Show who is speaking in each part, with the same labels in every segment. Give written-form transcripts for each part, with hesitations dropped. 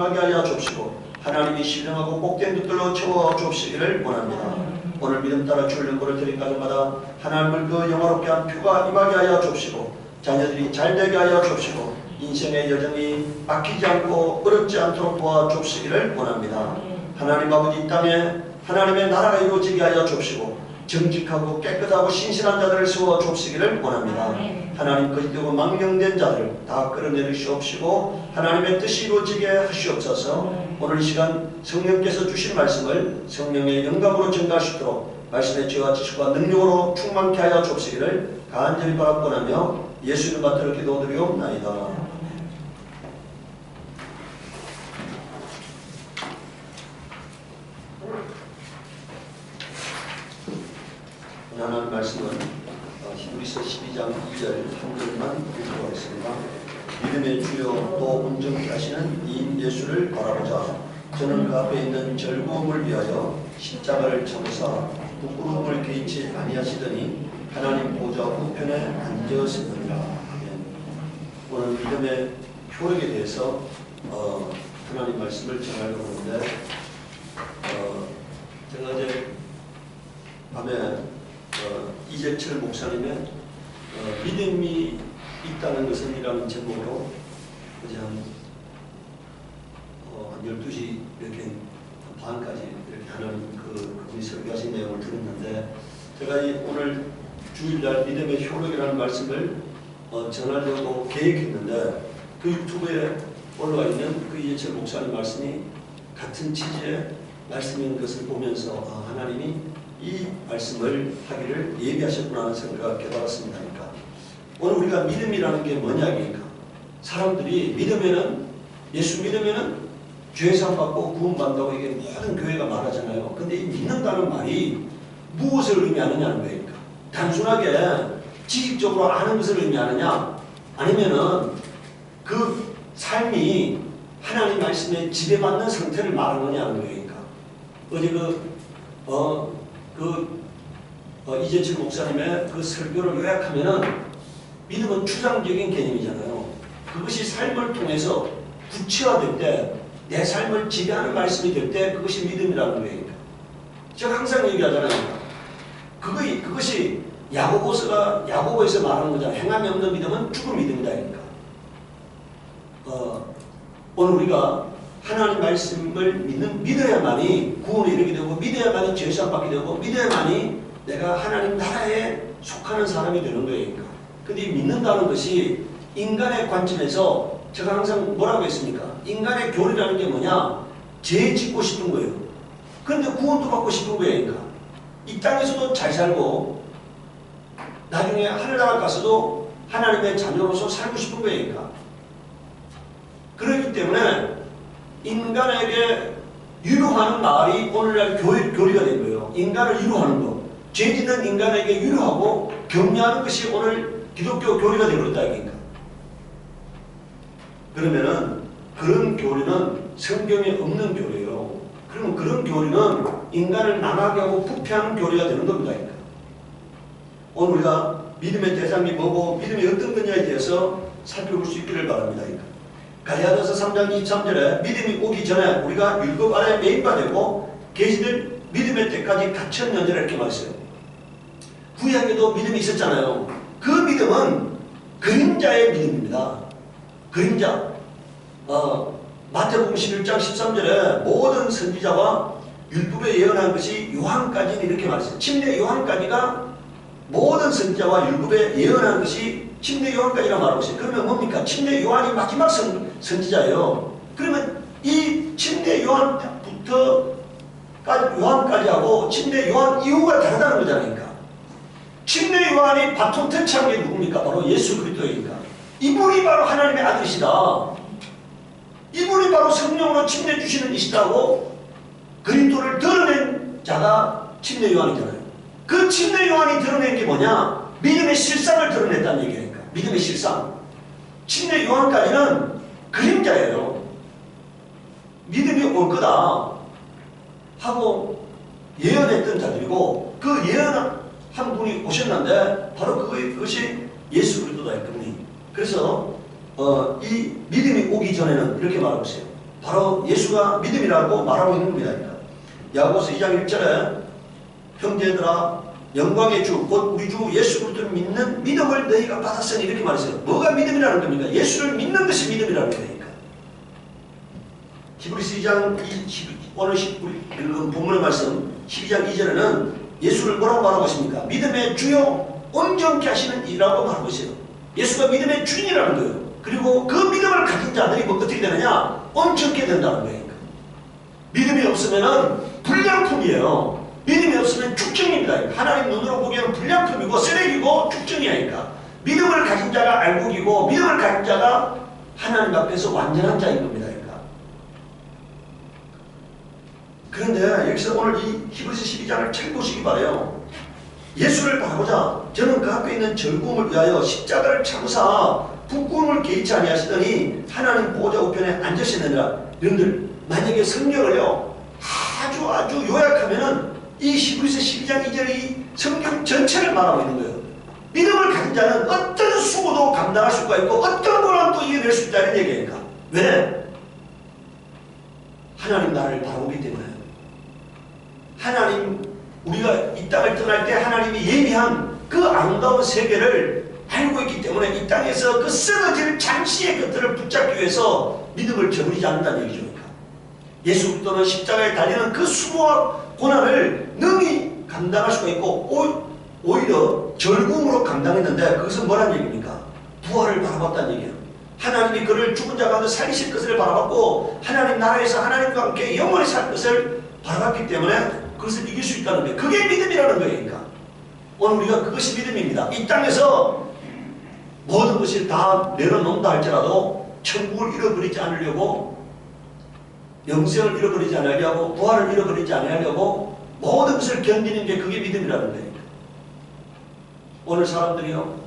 Speaker 1: 임하게 하여 주옵시고 하나님이 신령하고 복된 뜻들로 채워 주옵시기를 원합니다. 오늘 믿음 따라 주일 연고를 드린 가정마다 하나님을 그 영화롭게 한 표가 임하게 하여 주옵시고 자녀들이 잘되게 하여 주옵시고 인생의 여정이 막히지 않고 어렵지 않도록 도와주옵시기를 원합니다. 하나님 아버지 이 땅에 하나님의 나라가 이루어지게 하여 주옵시고 정직하고 깨끗하고 신실한 자들을 세워 주옵시기를 원합니다. 하나님 거짓되고 망령된 자들 다 끌어내리시옵시고 하나님의 뜻이 이루어지게 하시옵소서. 오늘 이 시간 성령께서 주신 말씀을 성령의 영감으로 전가할 수 있도록 말씀의 지혜와 지식과 능력으로 충만케 하여 주옵시기를 간절히 바라고나며 예수 이름 받들어 기도드리옵나이다. 하나님 말씀은 히브리서 12장 2절 한 절만 읽고 하겠습니다. 믿음의 주요 또 온전케 하시는 이인 예수를 바라보자. 저는 그 앞에 있는 즐거움을 위하여 십자가를 참으사 부끄러움을 개의치 아니하시더니 하나님 보좌 우편에 앉으시느니라. 오늘 믿음의 효력에 대해서 하나님 말씀을 전하려고 하는데 제가 어제 밤에 이재철 목사님의 믿음이 있다는 것은 이라는 제목으로 어제 한 12시 이렇게 반까지 이렇게 하는 그분이 설교하신 내용을 들었는데 제가 오늘 주일날 믿음의 효력이라는 말씀을 전하려고 계획했는데 그 유튜브에 올라와 있는 그 이재철 목사님 말씀이 같은 취지의 말씀인 것을 보면서 하나님이 이 말씀을 하기를 예비하셨구나 하는 생각을 깨달았습니다. 그러니까 오늘 우리가 믿음이라는 게 뭐냐니까 사람들이 믿으면은 예수 믿으면은 죄상 받고 구원받는다고 이게 모든 교회가 말하잖아요. 근데 이 믿는다는 말이 무엇을 의미하느냐는 거예요. 그러니까 단순하게 지식적으로 아는 것을 의미하느냐 아니면은 그 삶이 하나님 말씀에 지배받는 상태를 말하느냐는 거예요. 그러니까 어제 이재철 목사님의 그 설교를 요약하면은 믿음은 추상적인 개념이잖아요. 그것이 삶을 통해서 구체화될 때 내 삶을 지배하는 말씀이 될 때 그것이 믿음이라는 거예요. 제가 항상 얘기하잖아요. 그것이 야고보에서 말하는 거잖아요. 행함이 없는 믿음은 죽은 믿음이다. 그러니까 오늘 우리가 하나님 말씀을 믿어야만이 구원에 이르게 되고 믿어야만이 죄사함 받게 되고 믿어야만이 내가 하나님 나라에 속하는 사람이 되는 거예요. 근데 이 믿는다는 것이 인간의 관점에서 제가 항상 뭐라고 했습니까? 인간의 교리라는 게 뭐냐? 죄 짓고 싶은 거예요. 그런데 구원도 받고 싶은 거예요. 그러니까 이 땅에서도 잘 살고 나중에 하늘나라 가서도 하나님의 자녀로서 살고 싶은 거예요. 그러니까 그렇기 때문에 인간에게 위로하는 말이 오늘날 교리가 된 거예요. 인간을 위로하는 거. 죄 짓는 인간에게 위로하고 격려하는 것이 오늘 기독교 교리가 되어버렸다. 이거니까. 그러면은 그런 교리는 성경에 없는 교리예요. 그러면 그런 교리는 인간을 망하게 하고 부패하는 교리가 되는 겁니다. 그러니까. 오늘 우리가 믿음의 대상이 뭐고 믿음이 어떤 거냐에 대해서 살펴볼 수 있기를 바랍니다. 그러니까. 갈라디아서 3장 23절에 믿음이 오기 전에 우리가 율법 아래 매입되고 계시될 믿음의 때까지 갇혔느니라 이렇게 말했어요. 구약에도 믿음이 있었잖아요. 그 믿음은 그림자의 믿음입니다. 그림자. 마태복음 11장 13절에 모든 선지자와 율법에 예언한 것이 요한까지는 이렇게 말했어요. 침례 요한까지가 모든 선지자와 율법에 예언한 것이 침례 요한까지라 말하고 있어요. 그러면 뭡니까? 침례 요한이 마지막 선지자예요. 그러면 이 침례 요한부터 요한까지 하고 침례 요한 이후가 다르다는 거잖아요. 그러니까. 침례 요한이 바톤 터치한 게 누굽니까? 바로 예수 그리스도이니까. 이분이 바로 하나님의 아들이시다. 이분이 바로 성령으로 침례 주시는 이시다고 그리스도를 드러낸 자가 침례 요한이잖아요. 그 침례 요한이 드러낸 게 뭐냐? 믿음의 실상을 드러냈다는 얘기니까. 믿음의 실상. 침례 요한까지는 그림자예요. 믿음이 올 거다 하고 예언했던 자들이고 그 예언한 분이 오셨는데 바로 그것이 예수 그리스도다. 그분이. 그래서 이 믿음이 오기 전에는 이렇게 말하고 있어요. 바로 예수가 믿음이라고 말하고 있는 겁니다. 야고보서 2장 1절에 형제들아 영광의 주 곧 우리 주 예수 그리스도를 믿는 믿음을 너희가 받았으니 이렇게 말했어요. 뭐가 믿음이라는 겁니까? 예수를 믿는 것이 믿음이라는 겁니까? 히브리서 2장 오늘 읽은 본문의 말씀 12장 2절에는 예수를 뭐라고 말하고 있습니까? 믿음의 주요 온전케 하시는 이라고 말하고 있어요. 예수가 믿음의 주인이라는 거예요. 그리고 그 믿음을 가진 자들이 뭐 어떻게 되느냐? 온전케 된다는 거예요. 믿음이 없으면 불량품이에요. 믿음이 없으면 축정입니다. 하나님 눈으로 보기에는 불량품이고 쓰레기고 축정이니까. 믿음을 가진 자가 알곡이고 믿음을 가진 자가 하나님 앞에서 완전한 자인 겁니다. 그런데 여기서 오늘 이 히브리서 12장을 잘 보시기 바라요. 예수를 바라보자 저는 그 앞에 있는 절구음을 위하여 십자가를 참으사 부끄러움을 개의치 아니하시더니 하나님 보호자 우편에 앉으시느니라. 여러분들 만약에 성경을요 아주 요약하면은 이 히브리서 12장 2절이 성경 전체를 말하고 있는 거예요. 믿음을 가진 자는 어떤 수고도 감당할 수가 있고 어떤 고난도 이겨낼 수 있다는 얘기니까. 왜? 하나님 나라를 바라보기 때문에. 하나님 우리가 이 땅을 떠날 때 하나님이 예비한 그 아름다운 세계를 알고 있기 때문에 이 땅에서 그 썩어질 잠시의 것들을 붙잡기 위해서 믿음을 저버리지 않는다는 얘기죠. 예수 그리스도는 십자가에 달리는 그 수고와 고난을 능히 감당할 수가 있고 오히려 절구음으로 감당했는데 그것은 뭐란 얘기입니까? 부활을 바라봤다는 얘기예요. 하나님이 그를 죽은 자 가운데 살리실 것을 바라봤고 하나님 나라에서 하나님과 함께 영원히 살 것을 바라봤기 때문에 그것을 이길 수 있다는 거예요. 그게 믿음이라는 거예요. 그러니까 오늘 우리가 그것이 믿음입니다. 이 땅에서 모든 것을 다 내려놓는다 할지라도 천국을 잃어버리지 않으려고 영생을 잃어버리지 않으려고 부활을 잃어버리지 않으려고 모든 것을 견디는 게 그게 믿음이라는 거예요. 오늘 사람들이요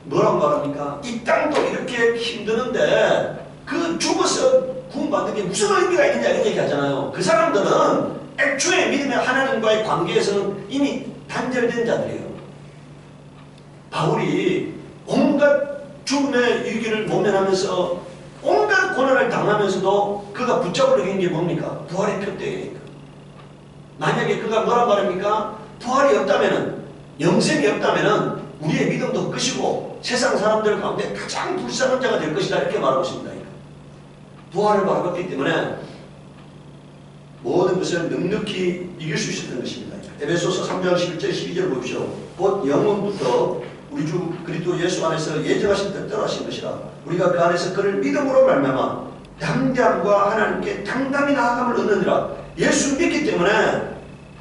Speaker 1: 뭐라고 말합니까? 이 땅도 이렇게 힘드는데 그 죽어서 구원받는 게 무슨 의미가 있느냐 이런 얘기 하잖아요. 그 사람들은 애초에 믿음의 하나님과의 관계에서는 이미 단절된 자들이에요. 바울이 온갖 죽음의 위기를 모면하면서 온갖 고난을 당하면서도 그가 붙잡으려고 한 게 뭡니까? 부활의 표대니까. 만약에 그가 뭐란 말입니까? 부활이 없다면은 영생이 없다면은 우리의 믿음도 끝이고 세상 사람들 가운데 가장 불쌍한 자가 될 것이다 이렇게 말하고 있습니다. 부활을 바라봤기 때문에 모든 것을 넉넉히 이길 수 있었던 것입니다. 에베소서 3장 11절 12절 보십시오. 곧 영원부터 우리 주 그리스도 예수 안에서 예정하신 뜻대로 하신 것이라. 우리가 그 안에서 그를 믿음으로 말미암아 담대함과 하나님께 당당히 나아감을 얻느니라. 예수 믿기 때문에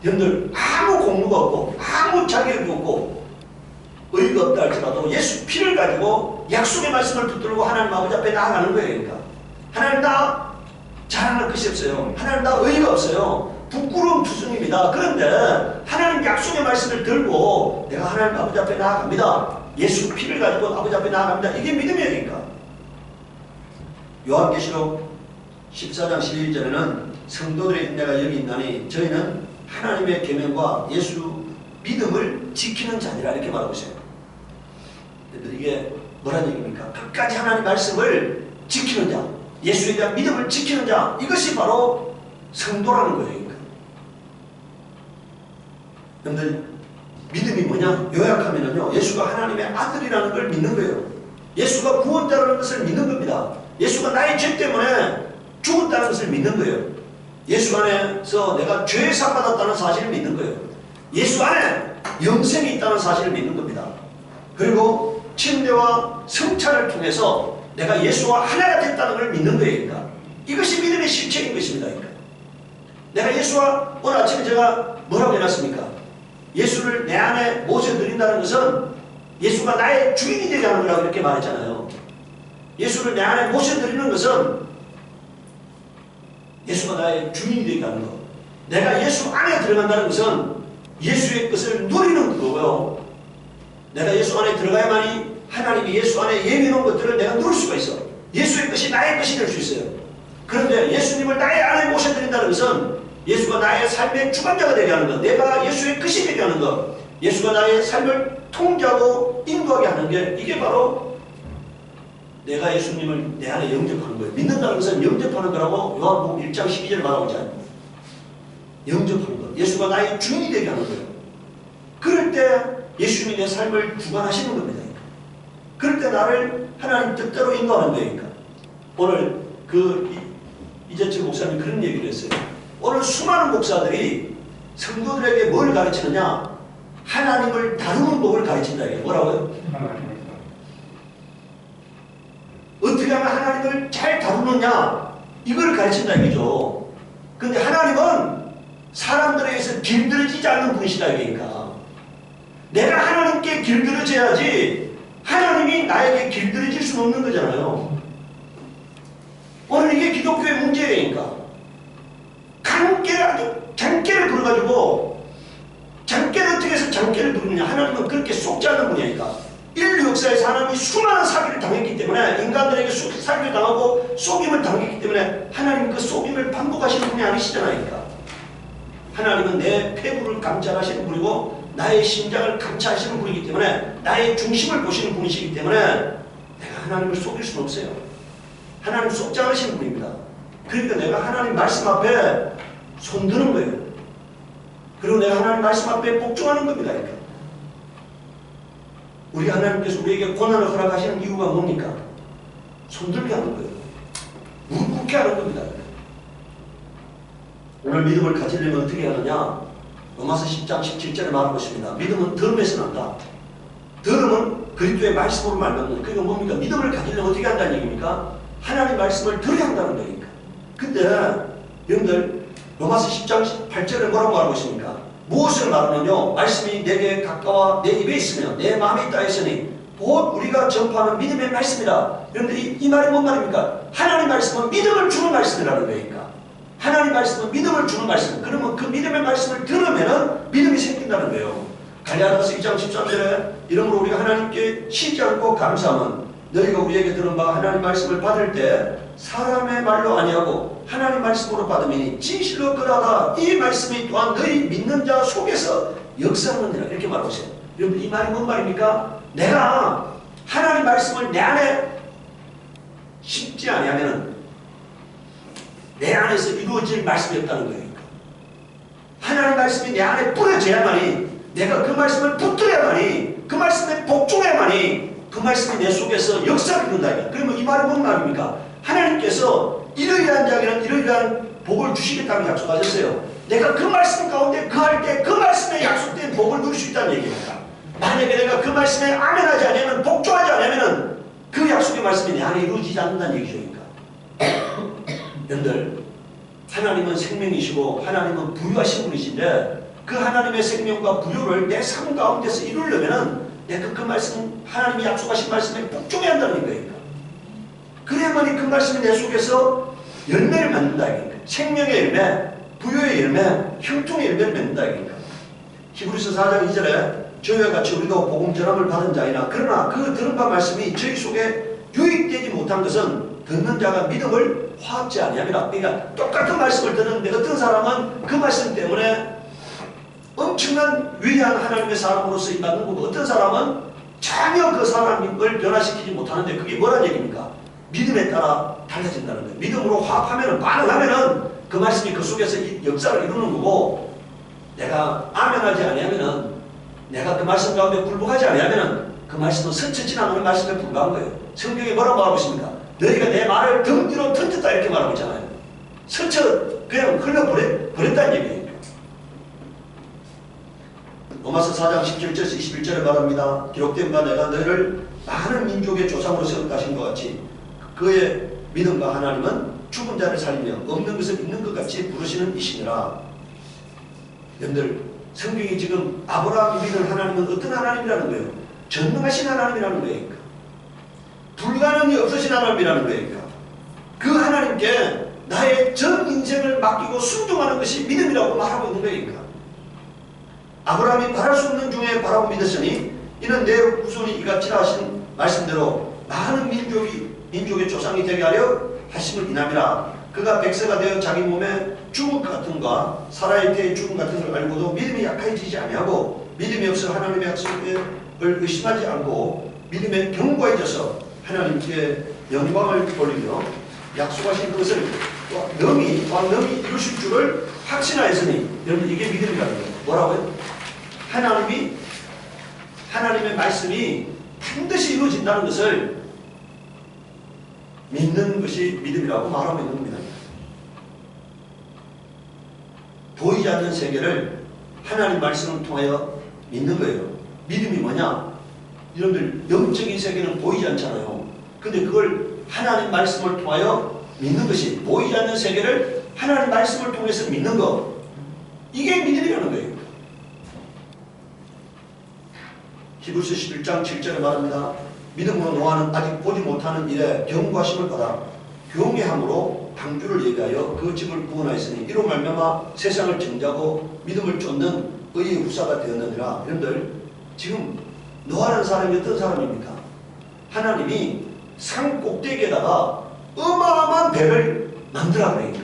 Speaker 1: 여러분들 아무 공로가 없고 아무 자격이 없고 의의가 없다 할지라도 예수 피를 가지고 약속의 말씀을 붙들고 하나님 아버지 앞에 나아가는 거예요. 그러니까 하나님 나 자랑할 것이 없어요. 하나님 나 의의가 없어요. 부끄러움 투성입니다. 그런데 하나님 약속의 말씀을 들고 내가 하나님 아버지 앞에 나아갑니다. 예수 피를 가지고 아버지 앞에 나아갑니다. 이게 믿음이에요. 그러니까 요한계시록 14장 11절에는 성도들의 인내가 여기 있나니 저희는 하나님의 계명과 예수 믿음을 지키는 자니라 이렇게 말하고 있어요. 이게 뭐란 얘기입니까? 끝까지 하나님 말씀을 지키는 자, 예수에 대한 믿음을 지키는 자, 이것이 바로 성도라는 거예요. 여러분들 믿음이 뭐냐? 요약하면은요, 예수가 하나님의 아들이라는 걸 믿는 거예요. 예수가 구원자라는 것을 믿는 겁니다. 예수가 나의 죄 때문에 죽었다는 것을 믿는 거예요. 예수 안에서 내가 죄 사받았다는 사실을 믿는 거예요. 예수 안에 영생이 있다는 사실을 믿는 겁니다. 그리고 침례와 성찬을 통해서 내가 예수와 하나가 됐다는 걸 믿는 거예요. 그러니까 이것이 믿음의 실체인 것입니다. 그러니까 내가 예수와 오늘 아침에 제가 뭐라고 해놨습니까? 예수를 내 안에 모셔드린다는 것은 예수가 나의 주인이 되게 하는 거라고 이렇게 말했잖아요. 예수를 내 안에 모셔드리는 것은 예수가 나의 주인이 되게 하는 것. 내가 예수 안에 들어간다는 것은 예수의 것을 누리는 거고요. 내가 예수 안에 들어가야만이 하나님이 예수 안에 예비놓은 것들을 내가 누릴 수가 있어. 예수의 것이 나의 것이 될 수 있어요. 그런데 예수님을 나의 안에 모셔드린다는 것은 예수가 나의 삶의 주관자가 되게 하는 것, 내가 예수의 것이 되게 하는 것, 예수가 나의 삶을 통제하고 인도하게 하는 게 이게 바로 내가 예수님을 내 안에 영접하는 거예요. 믿는다는 것은 영접하는 거라고 요한복음 1장 12절에 말하고 있잖아요. 영접하는 거. 예수가 나의 주인이 되게 하는 거예요. 그럴 때 예수님이 내 삶을 주관하시는 겁니다. 그럴 때 나를 하나님 뜻대로 인도하는 거니까. 오늘 이재철 목사님이 그런 얘기를 했어요. 오늘 수많은 목사들이 성도들에게 뭘 가르치느냐? 하나님을 다루는 법을 가르친다. 뭐라고요? 어떻게 하면 하나님을 잘 다루느냐? 이걸 가르친다 이거죠. 근데 하나님은 사람들에게서 길들여지지 않는 분이시다 이거니까. 내가 하나님께 길들여져야지 하나님이 나에게 길들여질 수는 없는 거잖아요. 오늘 이게 기독교의 문제니까. 장깨를 부려가지고 장깨를 어떻게 해서 장깨를 부르느냐. 하나님은 그렇게 속지 않는 분이니까. 인류 역사에서 하나님이 수많은 사기를 당했기 때문에 인간들에게 사기를 당하고 속임을 당했기 때문에 하나님은 그 속임을 반복하시는 분이 아니시잖아요. 하나님은 내 폐부를 감찰하시는 분이고 나의 심장을 감찰하시는 분이기 때문에 나의 중심을 보시는 분이시기 때문에 내가 하나님을 속일 수는 없어요. 하나님 속지 않으시는 분입니다. 그러니까 내가 하나님 말씀 앞에 손드는 거예요. 그리고 내가 하나님 말씀 앞에 복종하는 겁니다. 이렇게. 우리 하나님께서 우리에게 고난을 허락하시는 이유가 뭡니까? 손들게 하는 거예요. 무릎 꿇게 하는 겁니다. 오늘 믿음을 가지려면 어떻게 하느냐? 로마서 10장 17절에 말하고 있습니다. 믿음은 들음에서 난다. 들음은 그리스도의 말씀으로 말하는. 그게 뭡니까? 믿음을 가지려면 어떻게 한다는 얘기입니까? 하나님 말씀을 들어야 한다는 거니까. 근데 여러분들 로마서 10장 8절에 뭐라고 말하고 있습니까? 무엇을 말하느냐? 말씀이 내게 가까워 내 입에 있으며 내 마음에 있다 했으니 곧 우리가 전파하는 믿음의 말씀이다. 여러분들이 이 말이 뭔 말입니까? 하나님 말씀은 믿음을 주는 말씀이라는 거니까. 하나님 말씀은 믿음을 주는 말씀. 그러면 그 믿음의 말씀을 들으면 믿음이 생긴다는 거예요. 갈라디아서 2장 13절에 이러므로 우리가 하나님께 쉬지 않고 감사함은 너희가 우리에게 들은 바 하나님 말씀을 받을 때 사람의 말로 아니하고 하나님 말씀으로 받으니 진실로 그러하다. 이 말씀이 또한 너희 믿는 자 속에서 역사하느니라. 이렇게 말하고 있어요. 여러분 이 말이 뭔 말입니까? 내가 하나님 말씀을 내 안에 심지 아니하면 내 안에서 이루어질 말씀이 없다는 거예요. 하나님 말씀이 내 안에 뿌려져야만이 내가 그 말씀을 붙들어야만이 그 말씀에 복종해야만이 그 말씀이 내 속에서 역사를 이룬다. 그러면 이 말은 뭔 말입니까? 하나님께서 이러이러한 자에게는 이러이러한 복을 주시겠다고 약속하셨어요. 내가 그 말씀 가운데 거할 때 그 말씀에 약속된 복을 누릴 수 있다는 얘기입니다. 만약에 내가 그 말씀에 아멘하지 않으면 복종하지 않으면 그 약속의 말씀이 내 안에 이루어지지 않는다는 얘기죠. 여러분들 하나님은 생명이시고 하나님은 부유하신 분이신데 그 하나님의 생명과 부유를 내 삶 가운데서 이루려면 내가 그 말씀 하나님이 약속하신 말씀에 복종해야 한다는 거예요. 그래야만이 그 말씀이 내 속에서 열매를 맺는다. 생명의 열매, 부유의 열매, 형통의 열매를 맺는다. 히브리서 4장 2절에 저희와 같이 우리도 복음 전함을 받은 자이나 그러나 그 들은 바 말씀이 저희 속에 유익되지 못한 것은 듣는 자가 믿음을 화합지 아니함이라. 그러니까 똑같은 말씀을 듣는데 어떤 사람은 그 말씀 때문에 엄청난 위대한 하나님의 사람으로서 임받는 거고 어떤 사람은 전혀 그 사람을 변화시키지 못하는데 그게 뭐란 얘기입니까? 믿음에 따라 달라진다는 거예요. 믿음으로 화합하면 반응하면 그 말씀이 그 속에서 역사를 이루는 거고 내가 아멘하지 아니하면 내가 그 말씀 가운데 굴복하지 아니하면 그 말씀은 스쳐 지나가는 말씀에 불과한 거예요. 성경에 뭐라고 말하고 있습니까? 너희가 내 말을 등 뒤로 던졌다 이렇게 말하고 있잖아요. 스쳐 그냥 흘려버렸다는 얘기예요. 로마서 4장 17절에서 21절에 말합니다. 기록된 바 내가 너희를 많은 민족의 조상으로 세웠다 하신 것 같이 그의 믿음과 하나님은 죽은 자를 살리며 없는 것을 있는 것 같이 부르시는 이시니라. 여러분들 성경이 지금 아브라함이 믿는 하나님은 어떤 하나님이라는 거예요? 전능하신 하나님이라는 거예요. 불가능이 없으신 하나님이라는 거예요. 그 하나님께 나의 전 인생을 맡기고 순종하는 것이 믿음이라고 말하고 있는 거예요. 아브라함이 바랄 수 없는 중에 바라고 믿었으니 이는 내 후손이 이같이 하신 말씀대로 많은 민족의 조상이 되게 하려 하심을 인함이라. 그가 백세가 되어 자기 몸에 죽음 같은 것과 사라의 태의 죽음 같은 걸 알고도 믿음이 약해지지 아니하고 믿음이 없어 하나님의 약속을 의심하지 않고 믿음에 견고해져서 하나님께 영광을 돌리며 약속하신 것을 능히 이루실 줄을 확신하였으니, 여러분 이게 믿음이라는 거예요. 뭐라고요? 하나님의 말씀이 반드시 이루어진다는 것을 믿는 것이 믿음이라고 말하고 있는 겁니다. 보이지 않는 세계를 하나님 말씀을 통하여 믿는 거예요. 믿음이 뭐냐? 여러분들 영적인 세계는 보이지 않잖아요. 근데 그걸 하나님 말씀을 통하여 믿는 것이, 보이지 않는 세계를 하나님 말씀을 통해서 믿는 것, 이게 믿음이라는 거예요. 히브리서 11장 7절에 말합니다. 믿음으로 노아는 아직 보지 못하는 일에 경고하심을 받아 교회함으로 방주를 예비하여 그 집을 구원하였으니 이로 말미암아 세상을 정죄하고 믿음을 쫓는 의의 후사가 되었느니라. 여러분들 지금 노아라는 사람이 어떤 사람입니까? 하나님이 산 꼭대기에다가 어마어마한 배를 만들라 그러니까.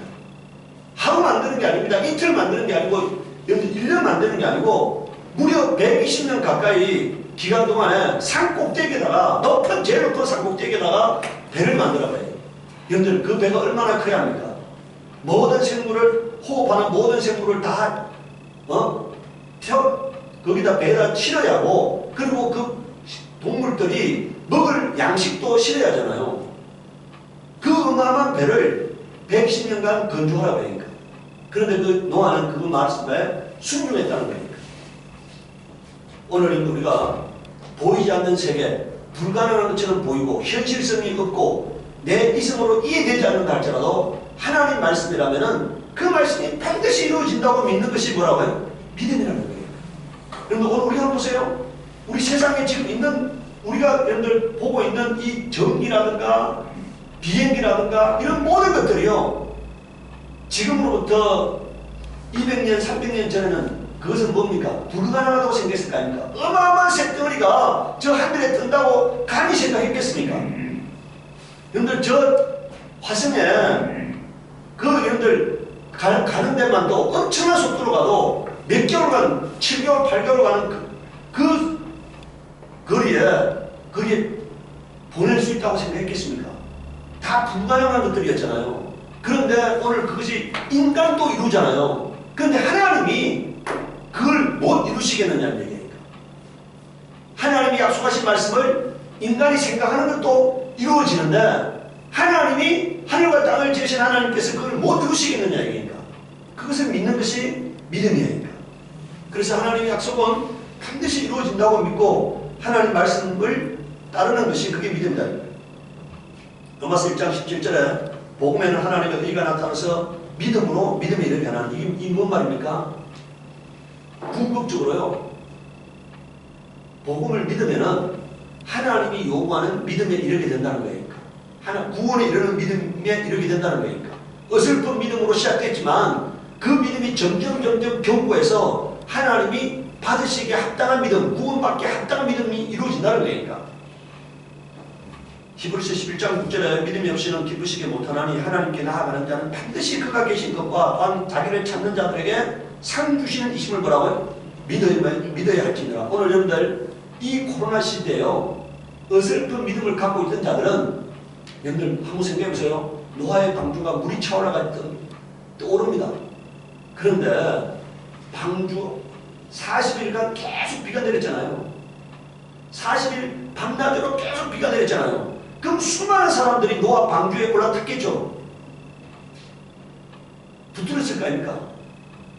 Speaker 1: 하루 만드는 게 아닙니다. 이틀 만드는 게 아니고 1년 만드는 게 아니고 무려 120년 가까이 기간 동안에 산 꼭대기에다가 제일 높은 산 꼭대기에다가 배를 만들어 봐요. 여러분들 그 배가 얼마나 커야 합니까? 모든 생물을, 호흡하는 모든 생물을 다 거기다 배에다 실어야 하고, 그리고 그 동물들이 먹을 양식도 실어야 하잖아요. 그 어마어마한 배를 110년간 건조하라고 하니까. 그런데 그 노아는 그 말씀에 순종했다는 거니까. 오늘 우리가 보이지 않는 세계, 불가능한 것처럼 보이고 현실성이 없고 내 이성으로 이해되지 않는다 할지라도 하나님 말씀이라면은 그 말씀이 반드시 이루어진다고 믿는 것이 뭐라고요? 믿음이라는 거예요. 여러분 오늘 우리 한번 보세요. 우리 세상에 지금 있는, 우리가 여러분들 보고 있는 이 전기라든가 비행기라든가 이런 모든 것들이요, 지금으로부터 200년, 300년 전에는 그것은 뭡니까? 불가능하다고 생각했을 거 아닙니까? 어마어마한 쇳덩어리가 저 하늘에 뜬다고 감히 생각했겠습니까? 여러분들 저 화성에 여러분들 가는 데만도 엄청난 속도로 가도 몇 개월간, 7개월, 8개월 가는 그 거리에 보낼 수 있다고 생각했겠습니까? 다 불가능한 것들이었잖아요. 그런데 오늘 그것이 인간도 이루잖아요. 그런데 하나님이 그걸 못 이루시겠느냐는 얘기니까. 하나님이 약속하신 말씀을 인간이 생각하는 것도 이루어지는데 하나님이 하늘과 땅을 지으신 하나님께서 그걸 못 이루시겠느냐 얘기니까. 그것을 믿는 것이 믿음이니까. 그래서 하나님의 약속은 반드시 이루어진다고 믿고 하나님 말씀을 따르는 것이 그게 믿음이다. 로마서 1장 17절에 복음에는 하나님의 의가 나타나서 믿음으로 믿음에 이르게 하는, 이게 뭔 말입니까? 궁극적으로요, 복음을 믿으면은 하나님이 요구하는 믿음에 이르게 된다는 거니까. 구원에 이르는 믿음에 이르게 된다는 거니까. 어설픈 믿음으로 시작됐지만 그 믿음이 점점 견고해서 하나님이 받으시기에 합당한 믿음, 구원받기에 합당한 믿음이 이루어진다는 거니까. 히브리서 11장 6절에 믿음이 없이는 기쁘시게 못하나니 하나님께 나아가는 자는 반드시 그가 계신 것과 또한 자기를 찾는 자들에게 상 주시는 이심을 뭐라고요? 믿어야 할지니라. 오늘 여러분들 이 코로나 시대에요, 어설픈 믿음을 갖고 있던 자들은 여러분들 한번 생각해 보세요. 노아의 방주가 물이 차올라가 떠오릅니다. 그런데 방주 40일간 계속 비가 내렸잖아요. 40일 밤낮으로 계속 비가 내렸잖아요. 그럼 수많은 사람들이 노아 방주에 올라탔겠죠. 붙들었을 거 아닙니까?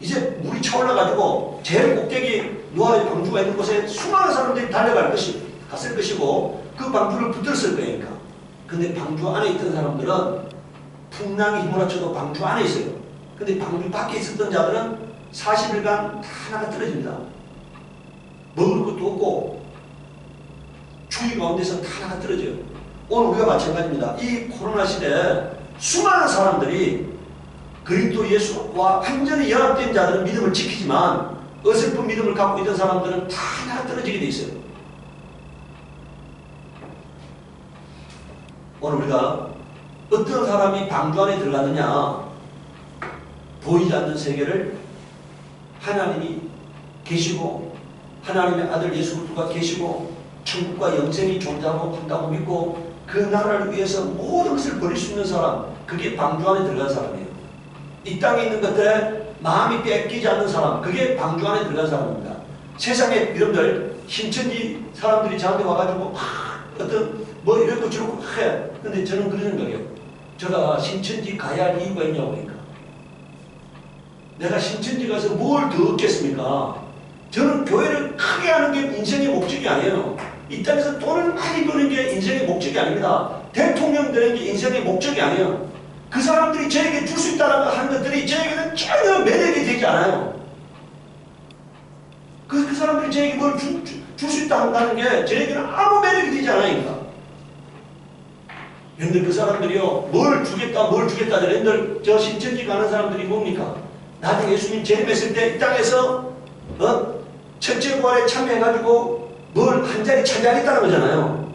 Speaker 1: 이제 물이 차올라가지고 제일 꼭대기 노아의 방주가 있는 곳에 수많은 사람들이 갔을 것이고 그 방주를 붙들었을 거니까. 근데 방주 안에 있던 사람들은 풍랑이 휘몰아쳐도 방주 안에 있어요. 근데 방주 밖에 있었던 자들은 40일간 다 나가 떨어집니다. 먹을 것도 없고 추위 가운데서 다 나가 떨어져요. 오늘 우리가 마찬가지입니다. 이 코로나 시대에 수많은 사람들이 그리스도 예수와 완전히 연합된 자들은 믿음을 지키지만 어설픈 믿음을 갖고 있던 사람들은 다 나가 떨어지게 돼 있어요. 오늘 우리가 어떤 사람이 방주 안에 들어갔느냐, 보이지 않는 세계를 하나님이 계시고 하나님의 아들 예수 그리스도가 계시고 천국과 영생이 존재하고 한다고 믿고 그 나라를 위해서 모든 것을 버릴 수 있는 사람, 그게 방주 안에 들어간 사람이에요. 이 땅에 있는 것들에 마음이 뺏기지 않는 사람, 그게 방주 안에 들어간 사람입니다. 세상에 여러분들 신천지 사람들이 저한테 와가지고 어떤 뭐 이렇고 저렇고 해. 근데 저는 그런 생각이에요. 제가 신천지 가야 할 이유가 있냐고 하니까. 내가 신천지 가서 뭘 더 얻겠습니까? 저는 교회를 크게 하는 게 인생의 목적이 아니에요. 이 땅에서 돈을 많이 버는 게 인생의 목적이 아닙니다. 대통령 되는 게 인생의 목적이 아니에요. 그 사람들이 저에게 줄 수 있다는 하는 것들이 저에게는 전혀 매력이 되지 않아요. 그 사람들이 저에게 뭘 줄 수 있다 한다는 게 저에게는 아무 매력이 되지 않으니까. 여러분들 그 사람들이요, 뭘 주겠다 여러분들 저 신천지 가는 사람들이 뭡니까? 나중에 예수님 재림했을 때 이 땅에서 첫째 부활에 참여해가지고 뭘 한 자리 차지하겠다는 거잖아요.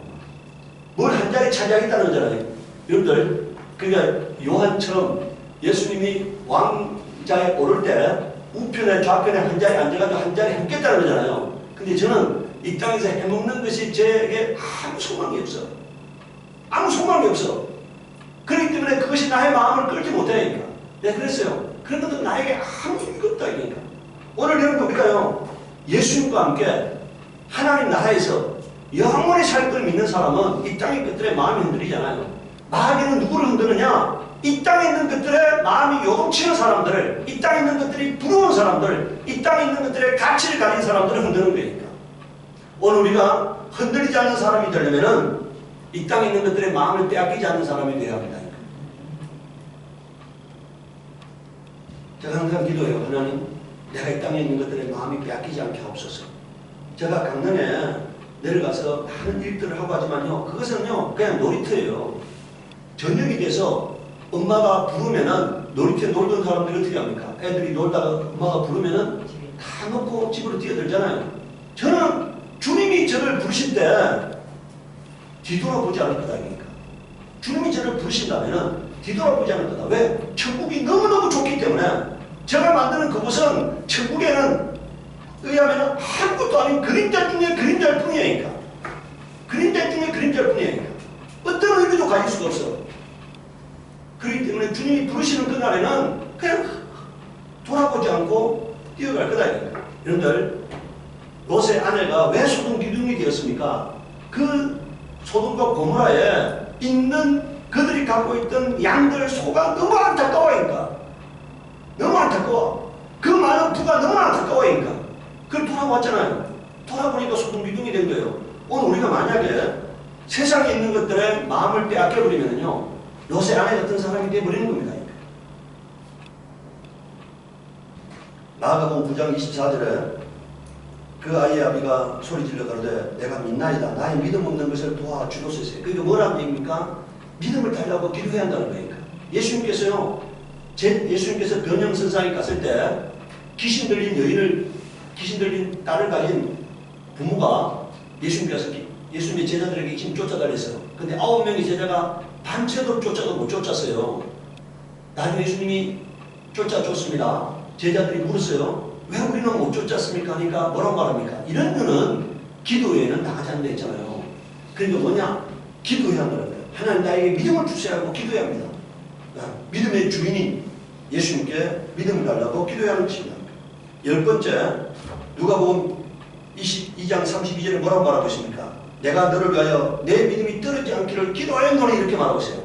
Speaker 1: 뭘 한 자리 차지하겠다는 거잖아요. 여러분들, 그러니까 요한처럼 예수님이 왕자에 오를 때 우편에 좌편에 한 자리 앉아가지고 한 자리 앉겠다는 거잖아요. 근데 저는 이 땅에서 해먹는 것이 저에게 아무 소망이 없어. 아무 소망이 없어. 그렇기 때문에 그것이 나의 마음을 끌지 못하니까. 내가 그랬어요. 그런 것도 나에게 아무 의미가 없다 이러니까. 오늘 여러분 우리가요, 예수님과 함께 하나님 나라에서 영원히 살 걸 믿는 사람은 이 땅의 것들에 마음이 흔들리잖아요. 마귀는 누구를 흔드느냐? 이 땅에 있는 것들에 마음이 요동치는 사람들, 이 땅에 있는 것들이 부러운 사람들, 이 땅에 있는 것들의 가치를 가진 사람들을 흔드는 거니까. 오늘 우리가 흔들리지 않는 사람이 되려면은 이 땅에 있는 것들의 마음을 빼앗기지 않는 사람이 되어야 합니다. 제가 항상 기도해요. 하나님, 내가 이 땅에 있는 것들의 마음이 빼앗기지 않게 하옵소서. 제가 강릉에 내려가서 많은 일들을 하고 하지만요, 그것은요 그냥 놀이터예요. 저녁이 돼서 엄마가 부르면은, 놀이터에 놀던 사람들이 어떻게 합니까? 애들이 놀다가 엄마가 부르면은 다 놓고 집으로 뛰어들잖아요. 저는 주님이 저를 부르실 때 뒤돌아보지 않을 거다. 그러니까 주님이 저를 부르신다면은 뒤돌아보지 않을 거다. 왜? 천국이 너무너무 좋기 때문에. 제가 만드는 그곳은 천국에는 의하면 아무것도 아닌 그림자 중에 그림자일 뿐이니까. 그림자 중에 그림자일 뿐이니까. 어떤 의미도 가질 수가 없어. 그렇기 때문에 주님이 부르시는 그날에는 그냥 돌아보지 않고 뛰어갈 거다. 여러분들, 롯의 아내가 왜 소돔 기둥이 되었습니까? 그 소돔과 고모라에 있는 그들이 갖고 있던 양들 소가 너무 안타까워하니까. 너무 안타까워. 그 많은 부가 너무 안타까워하니까. 그걸 돌아왔잖아요. 돌아보니까 소돔 기둥이 된 거예요. 오늘 우리가 만약에 세상에 있는 것들에 마음을 빼앗겨버리면요, 롯의 아내 같은 사람이 되어버리는 겁니다. 마가복음 9장 24절에 그 아이의 아비가 소리질러 가로되 내가 믿나이다. 나의 믿음 없는 것을 도와주옵소서. 그게 뭐라는 얘기입니까? 믿음을 달라고 기도해야 한다는 거니까. 예수님께서요, 예수님께서 변형선상에 갔을 때 귀신 들린 딸을 가진 부모가 예수님의 제자들에게 지금 쫓아다녔어요. 근데 9명의 제자가 밤새도록 쫓아도 못 쫓았어요. 나중에 예수님이 쫓아줬습니다. 제자들이 물었어요. 왜 우리는 못 쫓았습니까? 하니까 뭐라고 말합니까? 이런 거는 기도 외에는 나가지 않는다 했잖아요. 그러니까 뭐냐? 기도해야 한다는 거예요. 하나님 나에게 믿음을 주셔야 하고 기도해야 합니다. 믿음의 주인인 예수님께 믿음을 달라고 기도해야 하는 것입니다. 10번째, 누가복음 22장 32절에 뭐라고 말하고 있습니까? 내가 너를 위하여 내 믿음이 떨어지지 않기를 기도하였노니 이렇게 말하고 있어요.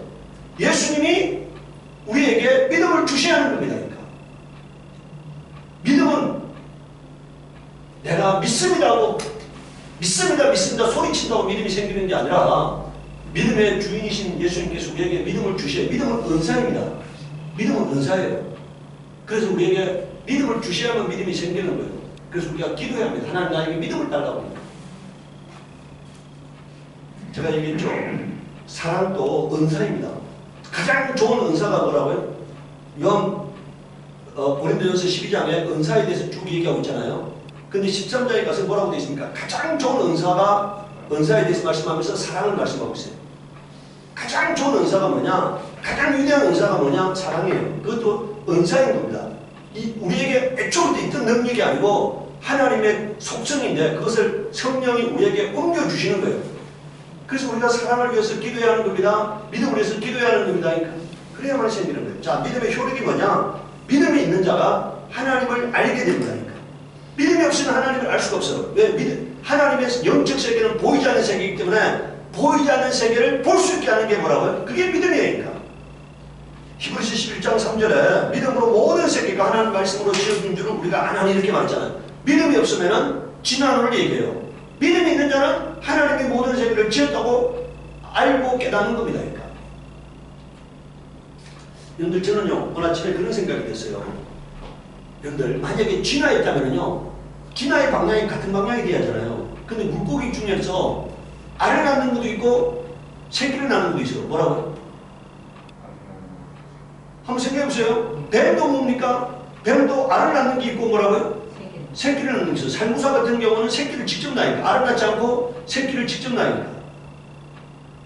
Speaker 1: 예수님이 우리에게 믿음을 주셔야 하는 겁니다. 그러니까. 믿음은 내가 믿습니다고 믿습니다 소리친다고 믿음이 생기는 게 아니라 믿음의 주인이신 예수님께서 우리에게 믿음을 주셔야. 믿음은 은사입니다. 믿음은 은사예요. 그래서 우리에게 믿음을 주셔야만 믿음이 생기는 거예요. 그래서 우리가 기도해야 합니다. 하나님 나에게 믿음을 달라고 합니다. 제가 얘기했죠. 사랑도 은사입니다. 가장 좋은 은사가 뭐라고요? 고린도전서 12장에 은사에 대해서 쭉 얘기하고 있잖아요. 근데 13장에 가서 뭐라고 되어 있습니까? 가장 좋은 은사가 은사에 대해서 말씀하면서 사랑을 말씀하고 있어요. 가장 좋은 은사가 뭐냐? 가장 위대한 은사가 뭐냐? 사랑이에요. 그것도 은사인 겁니다. 우리에게 애초부터 있던 능력이 아니고 하나님의 속성인데 그것을 성령이 우리에게 옮겨주시는 거예요. 그래서 우리가 사랑을 위해서 기도해야 하는 겁니다. 믿음을 위해서 기도해야 하는 겁니다. 그래야만 생기는 거예요. 자, 믿음의 효력이 뭐냐? 믿음이 있는 자가 하나님을 알게 됩니다. 믿음이 없이는 하나님을 알 수가 없어요. 왜? 하나님의 영적 세계는 보이지 않는 세계이기 때문에 보이지 않는 세계를 볼 수 있게 하는 게 뭐라고요? 그게 믿음이니까. 히브리서 11장 3절에 믿음으로 모든 세계가 하나님 말씀으로 지어진 줄을 우리가 아나니 이렇게 말했잖아요. 믿음이 없으면 진화론을 얘기해요. 믿음이 있는 자는 하나님이 모든 세계를 지었다고 알고 깨닫는 겁니다. 여러분들 저는요 오늘 아침에 그런 생각이 됐어요. 여러분들 만약에 진화했다면요 진화의 방향이 같은 방향이 돼야 하잖아요. 근데 물고기 중에서 알을 낳는 것도 있고 새끼를 낳는 것도 있어요. 뭐라고요? 한번 생각해보세요. 뱀도 뭡니까? 뱀도 알을 낳는 게 있고 뭐라고요? 새끼를 낳는 게 있어요. 살구사 같은 경우는 새끼를 직접 낳으니까 알을 낳지 않고 새끼를 직접 낳으니까.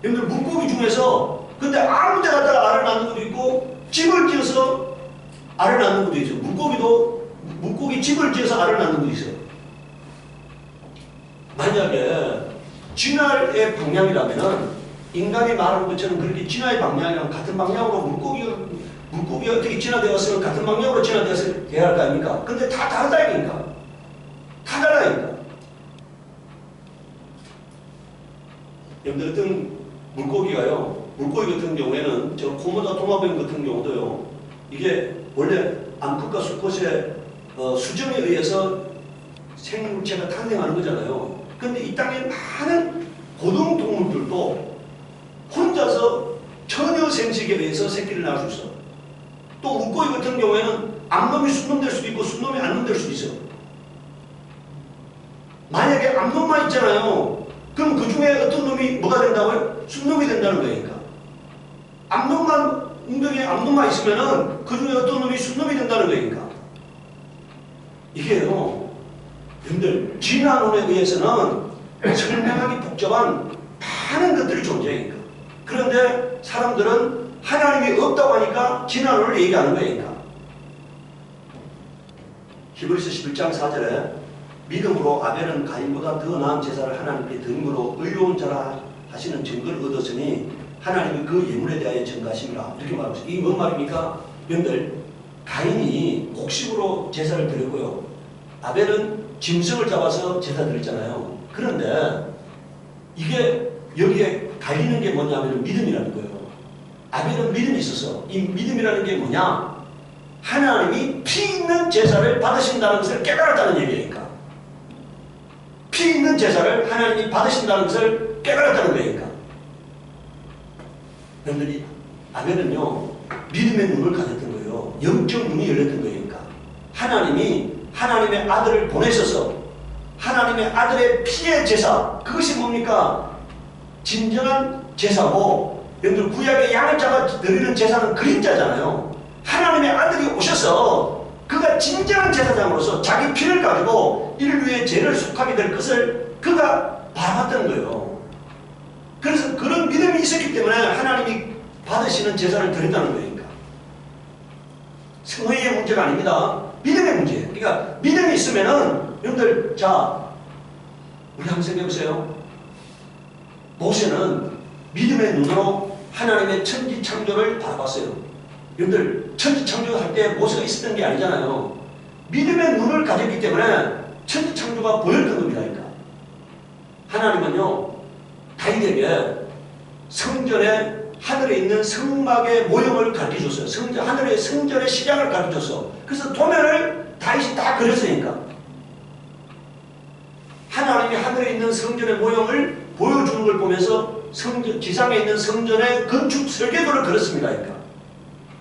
Speaker 1: 여러분들 물고기 중에서 근데 아무 데 갖다가 알을 낳는 것도 있고 집을 지어서 알을 낳는 것도 있어요. 물고기 집을 지어서 알을 낳는 것도 있어요. 만약에 진화의 방향이라면 인간이 말하는 것처럼 그렇게 진화의 방향이랑 같은 방향으로 물고기가 어떻게 진화되었으면 같은 방향으로 진화되어야 할 거 아닙니까? 근데 다 다르다니까. 다 달라니까. 여러분들 어떤 물고기 같은 경우에는 저 코모다 도마뱀 같은 경우도요. 이게 원래 암컷과 수컷의 수정에 의해서 생물체가 탄생하는 거잖아요. 근데 이 땅에 많은 고등동물들도 혼자서 처녀 생식에 의해서 새끼를 낳을 수 있어. 또 물고기 같은 경우에는 암놈이 순놈 될 수도 있고 순놈이 암놈 될 수도 있어요. 만약에 암놈만 있잖아요. 그럼 그 중에 어떤 놈이 뭐가 된다고요? 순놈이 된다는 거니까. 운명에 암놈만 있으면은 그 중에 어떤 놈이 순놈이 된다는 거니까. 이게요. 여러분들 진화론에 의해서는 설명하기 복잡한 많은 것들이 존재하니까. 그런데 사람들은 하나님이 없다고 하니까 진화론을 얘기하는 거니까. 히브리서 11장 4절에 믿음으로 아벨은 가인보다 더 나은 제사를 하나님께 드림으로 의로운 자라 하시는 증거를 얻었으니 하나님이 그 예물에 대하여 증거하심이라 이렇게 말하고 있어요. 이게 뭔 말입니까? 여러분들 가인이 곡식으로 제사를 드렸고요. 아벨은 짐승을 잡아서 제사 드렸잖아요. 그런데 이게 여기에 갈리는 게 뭐냐면 믿음이라는 거예요. 아벨은 믿음이 있어서 이 믿음이라는 게 뭐냐? 하나님이 피 있는 제사를 받으신다는 것을 깨달았다는 얘기니까. 피 있는 제사를 하나님이 받으신다는 것을 깨달았다는 거니까. 여러분들이 아벨은요 믿음의 눈을 가졌던 거예요. 영적 눈이 열렸던 거니까. 하나님이 하나님의 아들을 보내셔서 하나님의 아들의 피의 제사, 그것이 뭡니까? 진정한 제사고, 여러분들 구약의 양을 잡아 드리는 제사는 그림자잖아요. 하나님의 아들이 오셔서 그가 진정한 제사장으로서 자기 피를 가지고 인류의 죄를 속하게 될 것을 그가 바라봤던 거예요. 그래서 그런 믿음이 있었기 때문에 하나님이 받으시는 제사를 드렸다는 거니까. 성의의 문제가 아닙니다. 믿음의 문제예요. 그러니까 믿음이 있으면은 여러분들 자 우리 한번 생각해보세요. 모세는 믿음의 눈으로 하나님의 천지 창조를 바라봤어요. 여러분들 천지 창조할 때 모세가 있었던 게 아니잖아요. 믿음의 눈을 가졌기 때문에 천지 창조가 보였던 겁니다. 그러니까. 하나님은요 다윗에게 성전에 하늘에 있는 성막의 모형을 가르쳐줬어요. 하늘의 성전의 시장을 가르쳐줬어. 그래서 도면을 다윗이 다 그렸으니까. 하나님이 하늘에 있는 성전의 모형을 보여주는 걸 보면서 지상에 있는 성전의 건축 설계도를 그렸습니다. 그러니까.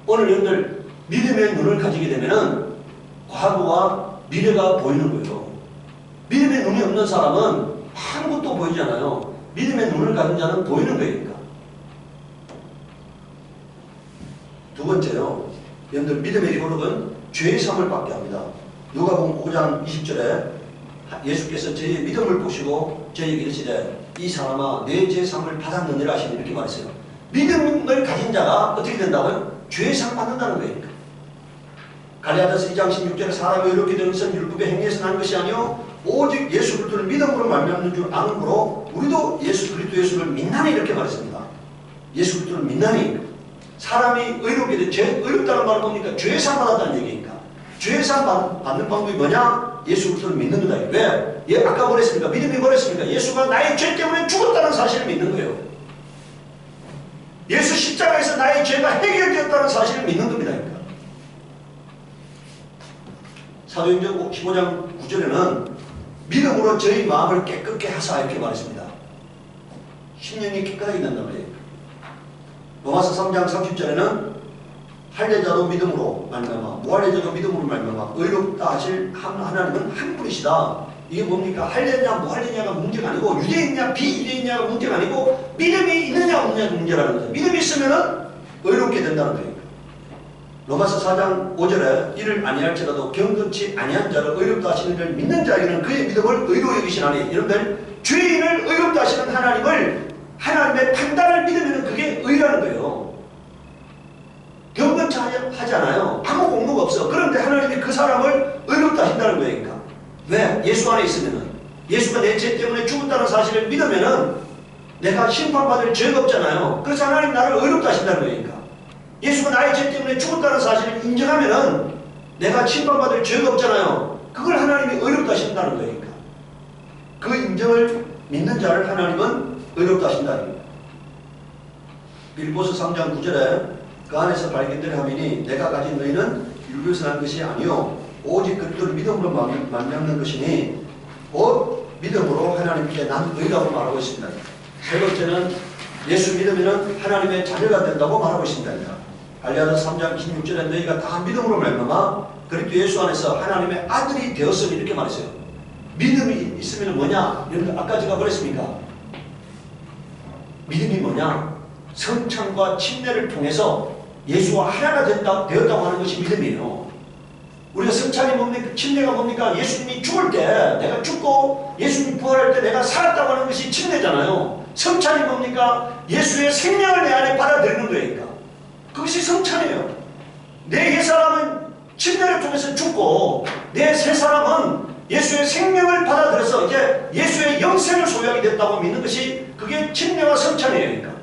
Speaker 1: 오늘 여러분들 믿음의 눈을 가지게 되면은 과거와 미래가 보이는 거예요. 믿음의 눈이 없는 사람은 아무것도 보이지 않아요. 믿음의 눈을 가진 자는 보이는 거니까. 두 번째요. 여러분들 믿음의 효력은 죄의 사함을 받게 합니다. 누가복음 5장 20절에 예수께서 저희의 믿음을 보시고 저희에게 이르시되 이 사람아 내 죄 사함을 받았느니라 하시니 이렇게 말했어요. 믿음을 가진 자가 어떻게 된다고요? 죄의 사함 받는다는 거예요. 갈라디아서 2장 16절에 사람이 이렇게 되는 것은 율법의 행위에서 난 것이 아니요 오직 예수 그리스도를 믿음으로 말미암는 줄 아는 거로 우리도 예수 그리스도 예수를 믿나니 이렇게 말했습니다. 예수 그리스도를 믿나니 사람이 의롭게 돼. 의롭다는 말은 뭡니까? 죄상 받았다는 얘기니까. 죄상 받는 방법이 뭐냐? 예수 그리스도를 믿는 거다. 왜? 아까 뭐랬습니까? 믿음이 뭐랬습니까? 예수가 나의 죄 때문에 죽었다는 사실을 믿는 거예요. 예수 십자가에서 나의 죄가 해결되었다는 사실을 믿는 겁니다. 그러니까. 사도행전 15장 9절에는 믿음으로 저희 마음을 깨끗게 하사 이렇게 말했습니다. 심령이 깨끗하게 된단 말이에요. 로마서 3장 30절에는 할례자도 믿음으로 말미암아 무할례자도 믿음으로 말미암아 의롭다 하실 하나님은 한 분이시다. 이게 뭡니까? 할례냐 무할례냐가 문제가 아니고 유대인이냐 비유대인이냐가 문제가 아니고 믿음이 있느냐 없느냐가 문제라는 거죠. 믿음이 있으면 의롭게 된다는 거예요. 로마서 4장 5절에 이를 아니할지라도 경건치 아니한 자를 의롭다 하시는 줄 믿는 자에게는 그의 믿음을 의로 여기시나니 여러분들 죄인을 의롭다 하시는 하나님의 판단을 믿으면 그게 의라는 거예요. 경건치 하지 않아요. 아무 공로가 없어. 그런데 하나님이 그 사람을 의롭다 하신다는 거예요. 그러니까. 왜? 예수 안에 있으면은 예수가 내 죄 때문에 죽었다는 사실을 믿으면은 내가 심판받을 죄가 없잖아요. 그래서 하나님 나를 의롭다 하신다는 거예요. 그러니까. 예수가 나의 죄 때문에 죽었다는 사실을 인정하면은 내가 심판받을 죄가 없잖아요. 그걸 하나님이 의롭다 하신다는 거예요. 그러니까. 그 인정을 믿는 자를 하나님은 의롭다 하신다는 거예요. 빌보서 3장 9절에 그 안에서 발견되려 하미니 내가 가진 너희는 율법에서 난 것이 아니요 오직 그리스도를 믿음으로 말미암는 것이니 곧 믿음으로 하나님께 난 의라고 말하고 있습니다. 세 번째는 예수 믿으면 하나님의 자녀가 된다고 말하고 있습니다. 갈라디아서 3장 26절에 너희가 다 믿음으로 말미암아 그리스도 예수 안에서 하나님의 아들이 되었으니 이렇게 말했어요. 믿음이 있으면 뭐냐? 여러분 아까 제가 뭐랬습니까? 믿음이 뭐냐? 성찬과 침례를 통해서 예수와 하나가 되었다고 하는 것이 믿음이에요. 우리가 성찬이 뭡니까? 침례가 뭡니까? 예수님이 죽을 때 내가 죽고 예수님이 부활할 때 내가 살았다고 하는 것이 침례잖아요. 성찬이 뭡니까? 예수의 생명을 내 안에 받아들이는 거니까. 그것이 성찬이에요. 내 옛사람은 침례를 통해서 죽고 내 새사람은 예수의 생명을 받아들여서 이제 예수의 영생을 소유하게 됐다고 믿는 것이 그게 침례와 성찬이에요. 그러니까.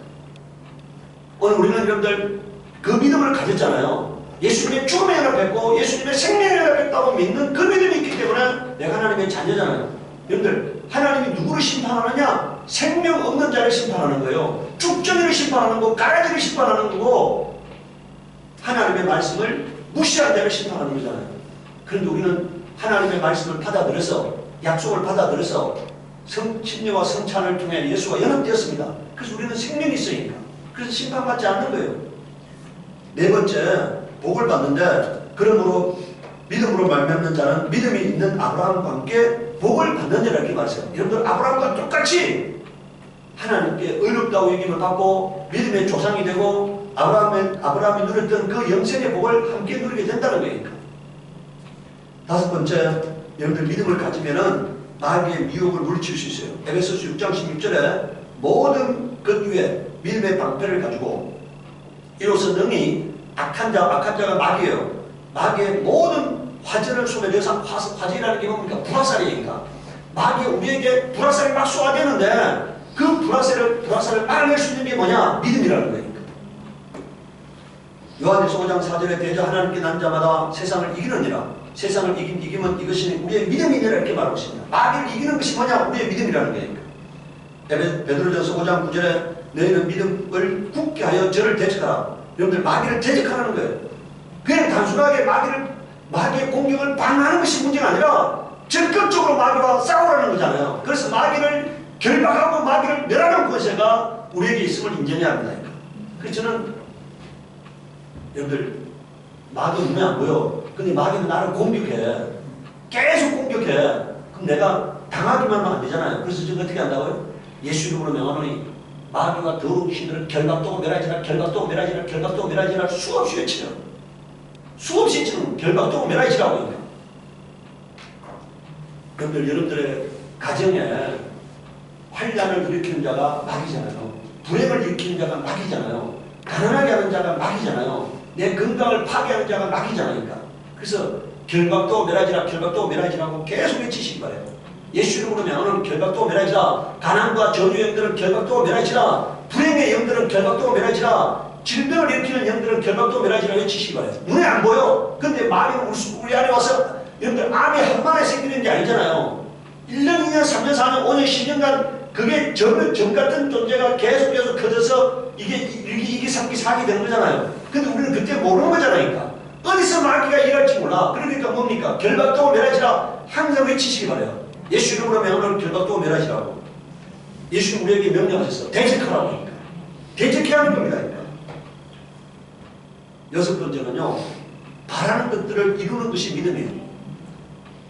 Speaker 1: 오늘 우리는 여러분들 그 믿음을 가졌잖아요. 예수님의 죽음에 연합했고 예수님의 생명에 연합했다고 믿는 그 믿음이 있기 때문에 내가 하나님의 자녀잖아요. 여러분들 하나님이 누구를 심판하느냐? 생명 없는 자를 심판하는 거예요. 죽전이를 심판하는 거고 가라지를 심판하는 거고 하나님의 말씀을 무시한 자를 심판하는 거잖아요. 그런데 우리는 하나님의 말씀을 받아들여서 약속을 받아들여서 침례와 성찬을 통해 예수와 연합되었습니다. 그래서 우리는 생명이 있으니까 그래서 심판받지 않는 거예요. 네 번째 복을 받는데 그러므로 믿음으로 말미암는 자는 믿음이 있는 아브라함과 함께 복을 받는 자라 이렇게 말했어요. 여러분들 아브라함과 똑같이 하나님께 의롭다고 여김을 받고 믿음의 조상이 되고 아브라함이 누렸던 그 영생의 복을 함께 누리게 된다는 거니까. 다섯 번째 여러분들 믿음을 가지면은 마귀의 미혹을 물리칠 수 있어요. 에베소서 6장 16절에 모든 것 위에 믿음의 방패를 가지고 이로써 능히 악한 자가 마귀예요. 마귀의 모든 화전을 소멸해서 화전이라는 게 뭡니까? 불화살이니까. 마귀가 우리에게 불화살이 막 쏘아대는데 그 불화살을 막아낼 수 있는 게 뭐냐? 믿음이라는 거니까. 요한일서 5장 4절에 대저 하나님께 난 자마다 세상을 이기느니라. 세상을 이기면 이것이 우리의 믿음이니라 이렇게 말하고 있습니다. 마귀를 이기는 것이 뭐냐? 우리의 믿음이라는 거니까. 베드로전서 5장 9절에 너희는 믿음을 굳게 하여 저를 대적하라. 여러분들 마귀를 대적하라는 거예요. 그냥 단순하게 마귀의 공격을 방어하는 것이 문제가 아니라 적극적으로 마귀와 싸우라는 거잖아요. 그래서 마귀를 결박하고 마귀를 멸하는 권세가 우리에게 있음을 인정해야 합니다. 그래서 저는 여러분들 마귀 눈에 안 보여. 근데 마귀는 나를 공격해. 계속 공격해. 그럼 내가 당하기만 하면 안 되잖아요. 그래서 지금 어떻게 한다고요? 예수 이름으로 명하노니 마귀와 더욱 신들을 결박도 멸하지라 결박도 멸하지라 결박도 멸하지라 수없이 외치려. 수없이 지금 결박도 멸하지라고. 여러분들의 가정에 환난을 일으키는 자가 마귀잖아요. 불행을 일으키는 자가 마귀잖아요. 가난하게 하는 자가 마귀잖아요. 내 건강을 파괴하는 자가 마귀잖아요. 그러니까. 그래서 결박도 멸하지라 결박도 멸하지라고 계속 외치시기 바래요. 예수 이름으로 명하는 결박도 멸하지라. 가난과 저주의 영들은 결박도 멸하지라. 불행의 영들은 결박도 멸하지라. 질병을 일으키는 영들은 결박도 멸하지라 외치시기 바랍니다. 눈에 안 보여. 근데 마음이 우리 안에 와서 여러분들 암이 한 번에 생기는 게 아니잖아요. 1년, 2년, 3년, 4년, 5년, 10년간 그게 점 같은 존재가 계속 커져서 이게 삼기 사기 되는 거잖아요. 근데 우리는 그때 모르는 거잖아요. 어디서 마귀가 일할지 몰라. 그러니까 뭡니까? 결박도 멸하지라. 항상 외치시기 바래요. 예수 이름으로 명하는 결박도 멸하지라고. 예수님 우리에게 명령하셨어. 대적하라고 하니까. 대적해야 하는 겁니다. 여섯 번째는요, 바라는 것들을 이루는 것이 믿음이에요.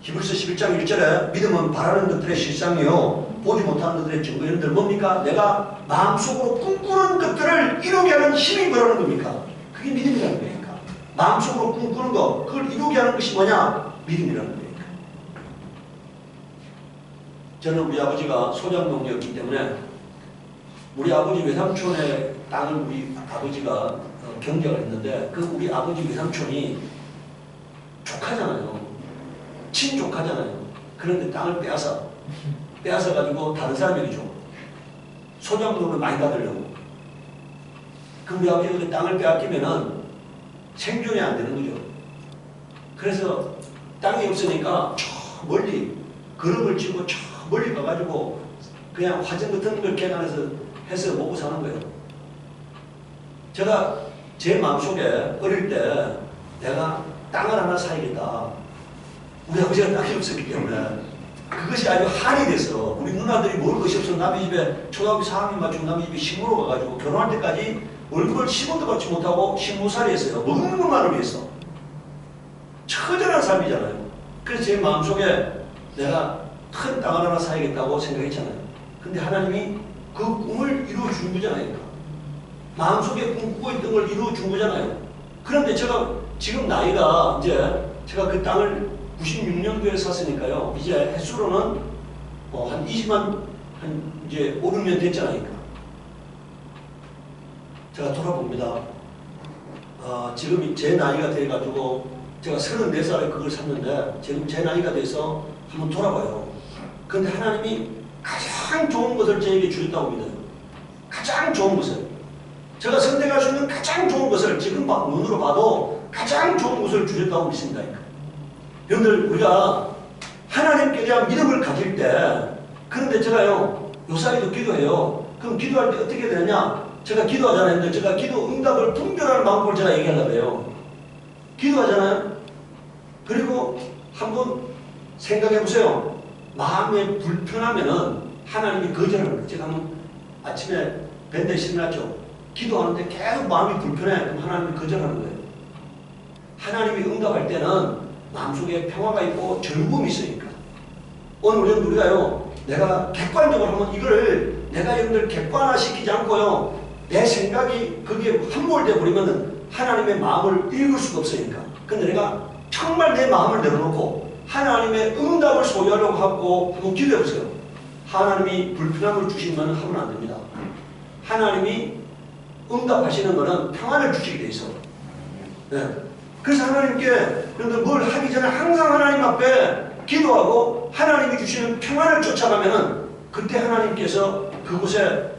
Speaker 1: 히브리서 11장 1절에 믿음은 바라는 것들의 실상이요 보지 못하는 것들의 증거. 여러분들 뭡니까? 내가 마음속으로 꿈꾸는 것들을 이루게 하는 힘이 뭐라는 겁니까? 그게 믿음이라는 거니까. 마음속으로 꿈꾸는 거, 그걸 이루게 하는 것이 뭐냐? 믿음이라는 거니까. 저는 우리 아버지가 소장농이었기 때문에 우리 아버지 외삼촌의 땅을 우리 아버지가 경작을 했는데 그 우리 아버지 외삼촌이 조카잖아요. 친족하잖아요. 그런데 땅을 빼앗아 가지고 다른 사람에게 줘. 소장돈을 많이 받으려고. 그럼 우리 아버지가 그 땅을 빼앗기면은 생존이 안 되는 거죠. 그래서 땅이 없으니까 저 멀리 그릇을 치고 저 멀리 가가지고 그냥 화전 같은 걸 개간해서 해서 먹고 사는 거예요. 제가 제 마음속에 어릴 때 내가 땅을 하나 사야겠다. 우리 아버지가 땅이 없었기 때문에 그것이 아주 한이 돼서 우리 누나들이 먹을 것이 없어 남의 집에 초등학교 4학년 맞추고 남의 집에 시무로 가가지고 결혼할 때까지 월급을 10원도 받지 못하고 신무살이 했어요. 먹는 것만을 위해서. 처절한 삶이잖아요. 그래서 제 마음속에 내가 큰 땅 하나 사야겠다고 생각했잖아요. 근데 하나님이 그 꿈을 이루어준 거잖아요. 마음속에 꿈꾸고 있던 걸 이루어준 거잖아요. 그런데 제가 지금 나이가 이제 제가 그 땅을 96년도에 샀으니까요. 이제 횟수로는 한 20만 이제 5, 6년 됐잖아요. 제가 돌아봅니다. 지금 제 나이가 돼가지고 제가 34살에 그걸 샀는데 지금 제 나이가 돼서 한번 돌아봐요. 그런데 하나님이 가장 좋은 것을 저에게 주셨다고 믿어요. 가장 좋은 것을. 제가 선택할 수 있는 가장 좋은 것을 지금 눈으로 봐도 가장 좋은 것을 주셨다고 믿습니다. 여러분들 우리가 하나님께 대한 믿음을 가질 때 그런데 제가요 요사이도 기도해요. 그럼 기도할 때 어떻게 되느냐? 제가 기도하잖아요. 근데 제가 기도 응답을 분별하는 방법을 제가 얘기하려고 해요. 기도하잖아요. 그리고 한번 생각해 보세요. 마음에 불편하면은 하나님이 거절하는 거예요. 제가 한번 아침에 밴드에 신났죠. 기도하는데 계속 마음이 불편해. 그럼 하나님이 거절하는 거예요. 하나님이 응답할 때는 마음속에 평화가 있고 즐거움이 있으니까. 오늘 우리가요, 내가 객관적으로 하면 이거를 내가 여러분들 객관화시키지 않고요, 내 생각이 거기에 함몰돼 버리면 하나님의 마음을 읽을 수가 없으니까. 근데 내가 정말 내 마음을 내려놓고 하나님의 응답을 소유하려고 하고 한번 기도해 보세요. 하나님이 불편함을 주시면 하면 안 됩니다. 하나님이 응답하시는 것은 평안을 주시게 돼 있어. 네. 그래서 하나님께 여러분들 뭘 하기 전에 항상 하나님 앞에 기도하고 하나님이 주시는 평안을 쫓아가면은 그때 하나님께서 그곳에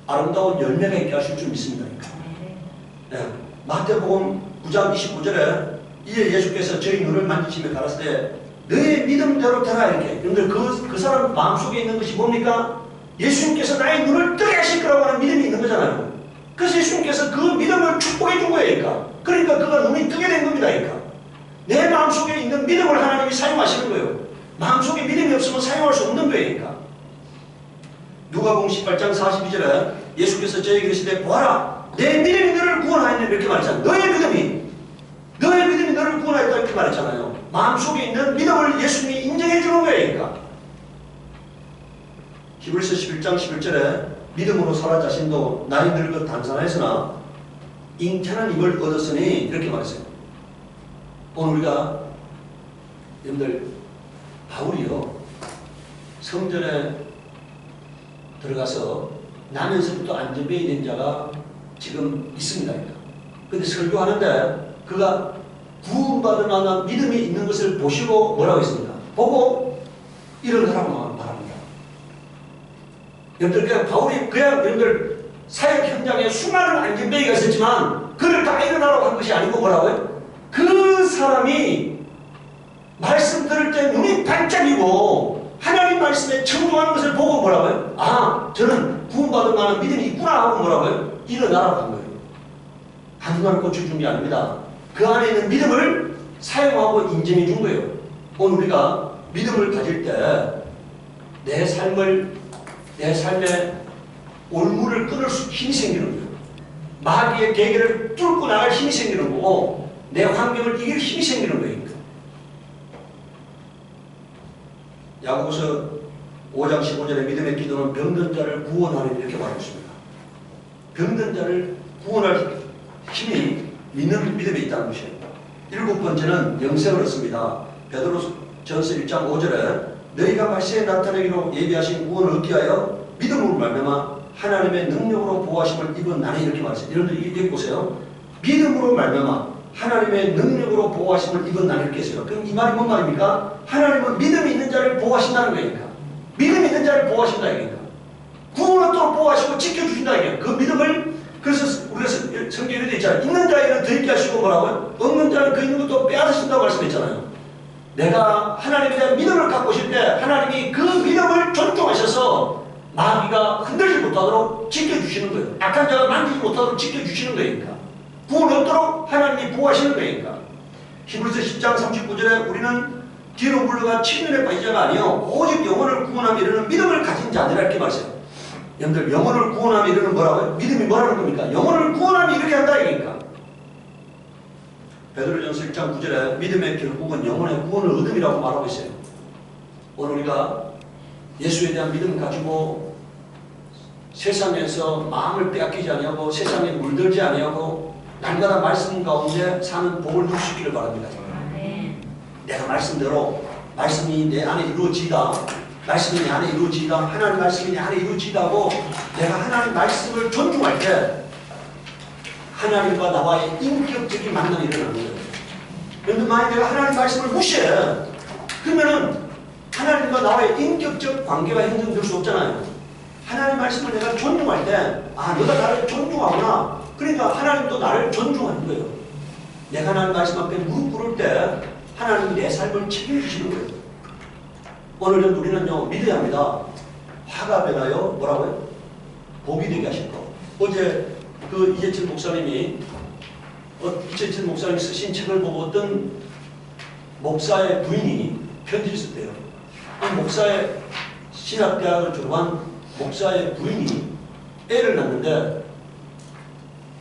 Speaker 1: 아름다운 열매가 있게 하실 줄 믿습니다. 네. 마태복음 9장 29절에 이에 예수께서 저희 눈을 만지시며 가라사대 너의 믿음대로 되라 이렇게. 여러분들 그 사람 마음속에 있는 것이 뭡니까? 예수님께서 나의 눈을 뜨게 하실 거라고 하는 믿음이 있는 거잖아요. 그래서 예수님께서 그 믿음을 축복해 준 거예요. 그러니까 그가 눈이 뜨게 된 겁니다. 내 마음속에 있는 믿음을 하나님이 사용하시는 거예요. 마음속에 믿음이 없으면 사용할 수 없는 거예요. 누가복음 18장 42절에 예수께서 저에게 이르시되 보아라 내 믿음이 너를 구원하였네 이렇게 말했잖아요. 너의 믿음이 너를 구원하였다 이렇게 말했잖아요. 마음속에 있는 믿음을 예수님이 인정해 주는 거예요. 히브리서 11장 11절에 믿음으로 살아 자신도 나이 늙어 단산하였으나 잉태한 입을 얻었으니 이렇게 말했어요. 오늘 우리가 여러분들 바울이요 성전에 들어가서 나면서부터 안전병이 된 자가 지금 있습니다. 근데 설교하는데 그가 구원받은 만한 믿음이 있는 것을 보시고 뭐라고 했습니까? 보고 일어나라고 말합니다. 여러분들, 그냥 바울이 그냥 여러분들 사역 현장에 수많은 안전뱅이가 있었지만 그를 다 일어나라고 한 것이 아니고 뭐라고요? 그 사람이 말씀 들을 때 눈이 반짝이고 하나님 말씀에 청종하는 것을 보고 뭐라고요? 아, 저는 구원받을 만한 믿음이 있구나 하고 뭐라고요? 일어나라고 한 거예요. 한순간 고칠 준비 아닙니다. 그 안에 있는 믿음을 사용하고 인정해 준 거예요. 오늘 우리가 믿음을 가질 때 내 삶에 올무를 끊을 수 힘이 생기는 거예요. 마귀의 계계를 뚫고 나갈 힘이 생기는 거고 내 환경을 이길 힘이 생기는 거예요. 야고보서 5장 15절에 믿음의 기도는 병든 자를 구원하는 이렇게 말하고 있습니다. 병든 자를 구원할 힘이 믿는 믿음에 있다는 것이에요. 7번째는 영생을 얻습니다. 베드로전서 1장 5절에 너희가 말세에 나타내기로 예비하신 구원을 얻기 위하여 믿음으로 말미암아 하나님의 능력으로 보호하심을 입은 나니 이렇게 말했어요. 여러분들 이게 보세요. 믿음으로 말미암아 하나님의 능력으로 보호하심을 입은 나니 이렇게 했어요. 그럼 이 말이 뭔 말입니까? 하나님은 믿음이 있는 자를 보호하신다는 거니까. 믿음이 있는 자를 보호하신다 이거니까. 구원을 또 보호하시고 지켜주신다 이거니까. 그 믿음을 그래서 우리가 성경에 이렇게 있잖아요. 있는 자에게는 더 있게 하시고 뭐라고요? 없는 자는 그 있는 것도 빼앗으신다고 말씀했잖아요. 내가 하나님에 대한 믿음을 갖고 있을 때 하나님이 그 믿음을 존중하셔서 마귀가 흔들지 못하도록 지켜주시는 거예요. 악한 자가 만지지 못하도록 지켜주시는 거니까. 구원 얻도록 하나님이 보호하시는 거니까. 히브리서 10장 39절에 우리는 뒤로 물러가 침륜에 빠진 자가 아니요 오직 영혼을 구원하며 이르는 믿음을 가진 자들이라 이렇게 말했어요. 여러분들 영혼을 구원하며 이르는 뭐라고요? 믿음이 뭐라는 겁니까? 영혼을 구원하며 이렇게 한다 이거니까. 베드로전서 1장 9절에 믿음의 결국은 영혼의 구원을 얻음이라고 말하고 있어요. 오늘 우리가 예수에 대한 믿음 가지고 세상에서 마음을 빼앗기지 아니하고 세상에 물들지 아니하고 날마다 말씀 가운데 사는 복을 누릴 수 있기를 바랍니다. 내가 말씀대로 말씀이 내 안에 이루어지다. 말씀이 내 안에 이루어지다. 하나님 말씀이 내 안에 이루어지다고 내가 하나님 말씀을 존중할 때 하나님과 나와의 인격적인 만남이 일어나는 거예요. 그런데 만약 내가 하나님 말씀을 무시해 그러면은 하나님과 나와의 인격적 관계가 형성될 수 없잖아요. 하나님 말씀을 내가 존중할 때 아 너가 나를 존중하구나. 그러니까 하나님도 나를 존중하는 거예요. 내가 하나님 말씀 앞에 무릎 꿇을 때 하나님이 내 삶을 책임지시는 거예요. 오늘은 우리는요 믿어야 합니다. 화가 변하여 뭐라고요? 복이 되게 하실 거. 어제 그 이재철 목사님이 쓰신 책을 보고 어떤 목사의 부인이 편지를 썼대요. 이 목사의 신학대학을 졸업한 목사의 부인이 애를 낳는데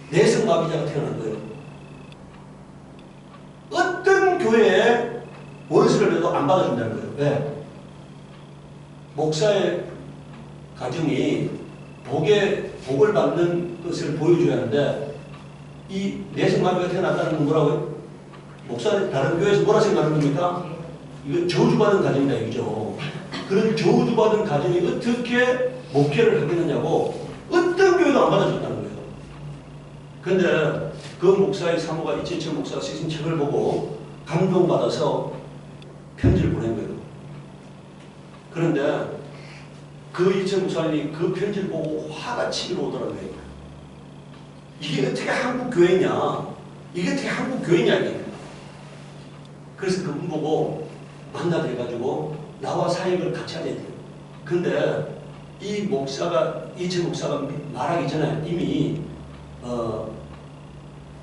Speaker 1: 내성마비자가 태어난 거예요. 어떤 교회에 원수를 내도 안 받아준다는 거예요. 왜? 목사의 가정이 복을 받는 것을 보여줘야 하는데 이 내성마비가 태어났다는 건 뭐라고요? 목사 다른 교회에서 뭐라 생각하는 겁니까? 이거 저주받은 가정이다 이거죠. 그런 저주받은 가정이 어떻게 목회를 하겠느냐고 어떤 교회도 안 받아줬다는 거예요. 그런데 그 목사의 사모가 이재철 목사가 쓰신 책을 보고 감동받아서 편지를 보낸 거예요. 그런데 그 이재철 목사님이 그 편지를 보고 화가 치밀어 오더라고요. 이게 어떻게 한국 교회냐? 이게 어떻게 한국 교회냐? 이게. 그래서 그분 보고 만나돼가지고 나와 사역을 같이 하게 돼요. 근데 이 목사가 이재 목사가 말하기 전에 이미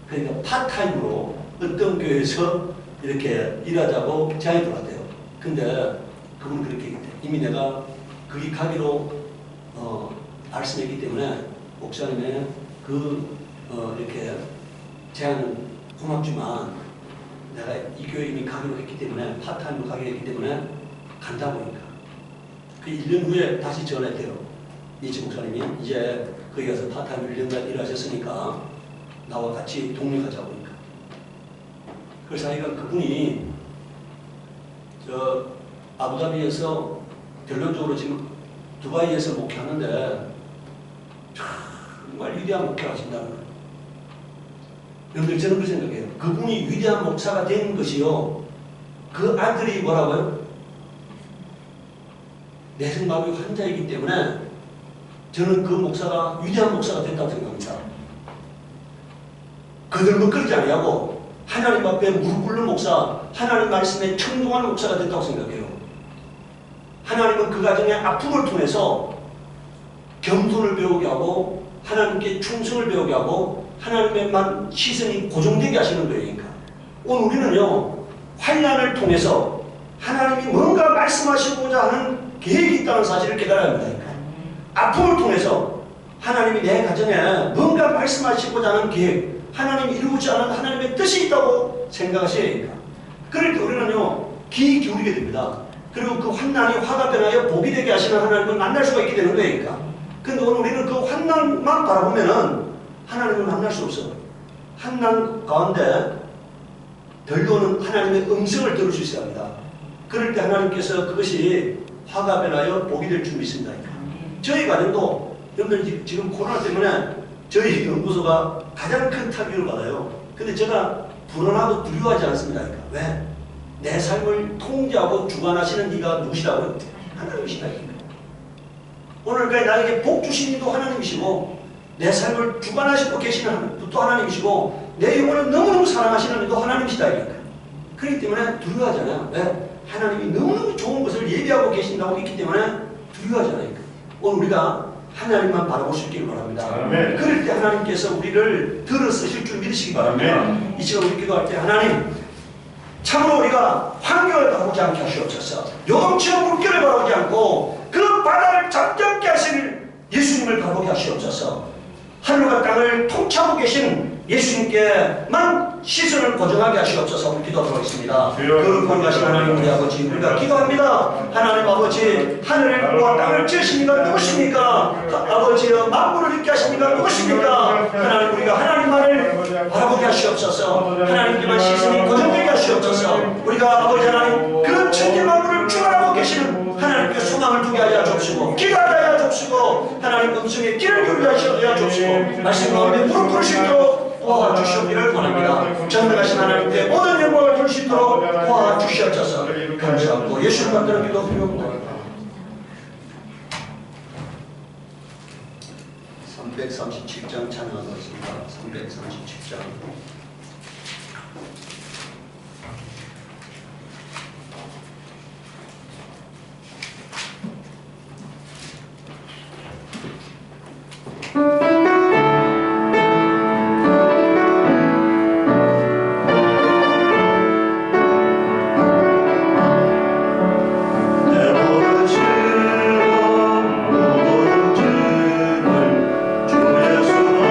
Speaker 1: 그러니까 파타임으로 어떤 교회에서 이렇게 일하자고 제안이 들어왔대요. 근데 그분은 그렇게 얘기했대요. 이미 내가 거기 가기로 말씀했기 때문에 목사님의 이렇게 제안은 고맙지만 내가 이 교회에 이미 가기로 했기 때문에 파타임으로 가기로 했기 때문에 간다 보니까 그 1년 후에 다시 전화했대요. 이재 목사님이 이제 거기 가서 파타임으로 1년간 일하셨으니까 나와 같이 동력하자고 하니까. 그래서 하여간 그분이 아부다비에서 결론적으로 지금 두바이에서 목회하는데 정말 위대한 목회를 하신다는 거예요. 여러분들 저는 그 생각해요. 그분이 위대한 목사가 된 것이요. 그 아들이 뭐라고요? 내성마비 환자이기 때문에 저는 그 목사가 위대한 목사가 됐다고 생각합니다. 거들먹거리지 아니하고 하나님 앞에 무릎 꿇는 목사, 하나님 말씀에 청종하는 목사가 됐다고 생각해요. 하나님은 그 가정의 아픔을 통해서 겸손을 배우게 하고 하나님께 충성을 배우게 하고 하나님의만 시선이 고정되게 하시는 거예요. 그러니까 오늘 우리는요, 환난을 통해서 하나님이 뭔가 말씀하시고자 하는 계획이 있다는 사실을 깨달아야 합니다. 그러니까 아픔을 통해서 하나님이 내 가정에 뭔가 말씀하시고자 하는 계획, 하나님이 이루고자 하는 하나님의 뜻이 있다고 생각하셔야 합니다. 그럴 때 우리는요, 귀 기울이게 됩니다. 그리고 그 환난이 화가 변하여 복이 되게 하시는 하나님을 만날 수가 있게 되는 거예요. 그러니까. 근데 오늘 우리는 그 환난만 바라보면은 하나님을 만날 수 없어요. 환난 가운데 들려오는 하나님의 음성을 들을 수 있어야 합니다. 그럴 때 하나님께서 그것이 화가 변하여 복이 될 줄 믿습니다. 저희 가정도 여러분들 지금 코로나 때문에 저희 연구소가 가장 큰 타격을 받아요. 근데 제가 불안하고 두려워하지 않습니다. 그러니까. 왜? 내 삶을 통제하고 주관하시는 이가 누구시라고요? 하나님이시다. 오늘까지 나에게 복 주신 이도 하나님이시고 내 삶을 주관하시고 계시는 분도 하나님이시고 내 영혼을 너무너무 사랑하시는 이도 하나님이시다. 그렇기 때문에 두려워하잖아요. 왜? 하나님이 너무너무 좋은 것을 예비하고 계신다고 믿기 때문에 두려워하잖아요. 오늘 우리가 하나님만 바라볼 수 있기를 바랍니다. 아멘. 그럴 때 하나님께서 우리를 들어 쓰실 줄 믿으시기 바랍니다. 아멘. 이 시간 우리 기도할 때 하나님 참으로 우리가 환경을 바라보지 않게 하시옵소서. 요동치어 물결을 바라보지 않고 그 바다를 잠잠케 하실 예수님을 바라보게 하시옵소서. 하늘과 땅을 통치하고 계신 예수님께만 시선을 고정하게 하시옵소서. 기도하도록 하겠습니다. 거룩한 가신 하나님 우리 아버지 우리가 기도합니다. 하나님 아버지 하늘과 땅을 지으시니까 누구십니까? 아버지여 만물을 있게 하시니까 누구십니까? 하나님 우리가 하나님만을 바라보게 하시옵소서. 하나님께만 시선이 고정되게 하시옵소서. 우리가 아버지 하나님 그 천지 만물을 주관하고 계시는 하나님께 소망을 두게 하여 주옵시고 기도하게 하여 주옵시고 하나님 음성에 귀를 기울여 하여 주옵시고 말씀 가운데 무릎 꿇을 수 있도록 도와주시옵기를 원합니다. 전능하신 하나님께 모든 영광을 줄 수 있도록 도와주시옵소서. 감사하고 예수님 만드는 기도 드립니다. 337장 찬양하겠습니다. 337장 주의 수 앞에 가는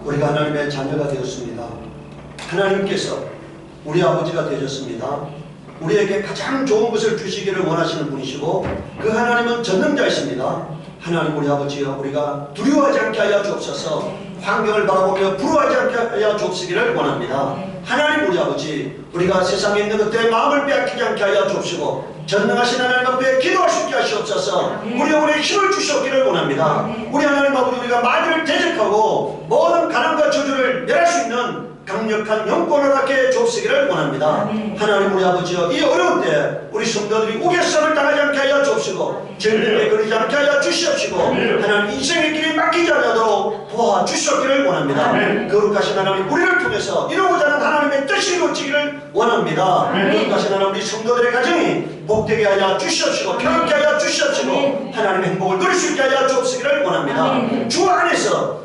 Speaker 1: 우리가 하나님의 자녀가 되었습니다. 하나님께서 우리 아버지가 되셨습니다. 우리에게 가장 좋은 것을 주시기를 원하시는 분이시고 그 하나님은 전능자이십니다. 하나님 우리 아버지여, 우리가 두려워하지 않게 하여 주옵소서. 환경을 바라보며 부러워하지 않게 하여 주옵시기를 원합니다. 하나님 우리 아버지, 우리가 세상에 있는 것들에 마음을 빼앗기지 않게 하여 주옵시고 전능하신 하나님 앞에 기도할 수 있게 하시옵소서. 우리의 힘을 주시옵기를 원합니다. 우리 하나님 아버지, 우리가 마귀를 대적하고 모든 가난과 저주를 멸할 수 있는 강력한 영권을 갖게 주옵시기를 원합니다. 하나님 우리 아버지여, 이 어려운 때 우리 성도들이 우겨쌈을 당하지 않게 하여 주옵시고 절대에 걸리지 않게 하여 주시옵시고 하나님 인생의 길이 막히지 않도록 도와주시옵기를 원합니다. 거룩하신 하나님, 우리를 통해서 이루고자 하는 하나님의 뜻이 이루어지기를 원합니다. 거룩하신 하나님, 우리 성도들의 가정이 복되게 하여 주시옵시고 평안케 하여 주시옵시고 하나님의 행복을 누릴 수 있게 하여 주옵시기를 원합니다. 주 안에서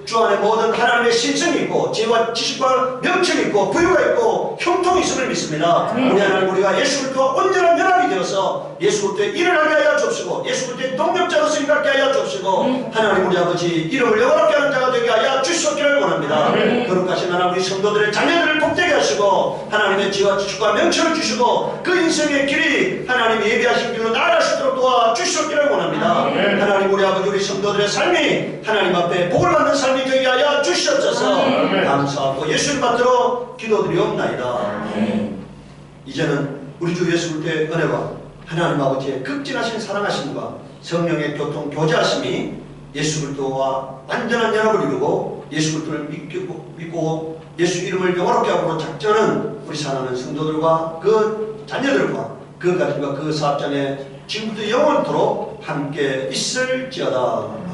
Speaker 1: 주 안에 모든 하나님의 신성이 있고 지혜와 지식과 명철이 있고 부유가 있고 형통이 있음을 믿습니다. 우리 하나님, 우리가 예수 그리스도와 온전한 연합이 되어서 예수 그리스도의 일을 하게 하여 주옵시고 예수 그리스도의 동력자로서 일하게 하여 주옵시고 하나님 우리 아버지, 이름을 영원하게 하는 자가 되게 하여 주시옵기를 원합니다. 거룩하신 하나님, 우리 성도들의 자녀들을 복되게 하시고 하나님의 지혜와 지식과 명철을 주시고 그 인생의 길이 하나님이 예비하신 길로 나아갈 수 있도록 도와주시옵기를 원합니다. 하나님 우리 아버지, 우리 성도들의 삶이 하나님 앞에 복을 받는 삶이 되게 하여 주시옵소서. 감사하고 예수를 받들어 기도드리옵나이다. 이제는 우리 주 예수 그리스도의 은혜와 하나님 아버지의 극진하신 사랑하심과 성령의 교통 교제하심이 예수 그리스도와 완전한 연합을 이루고 예수 그리스도를 믿고 예수 이름을 영원롭게 하고 작전은 우리 사랑하는 성도들과 그 자녀들과 그 가정과 그 사업장에 지금부터 영원토록 함께 있을지어다.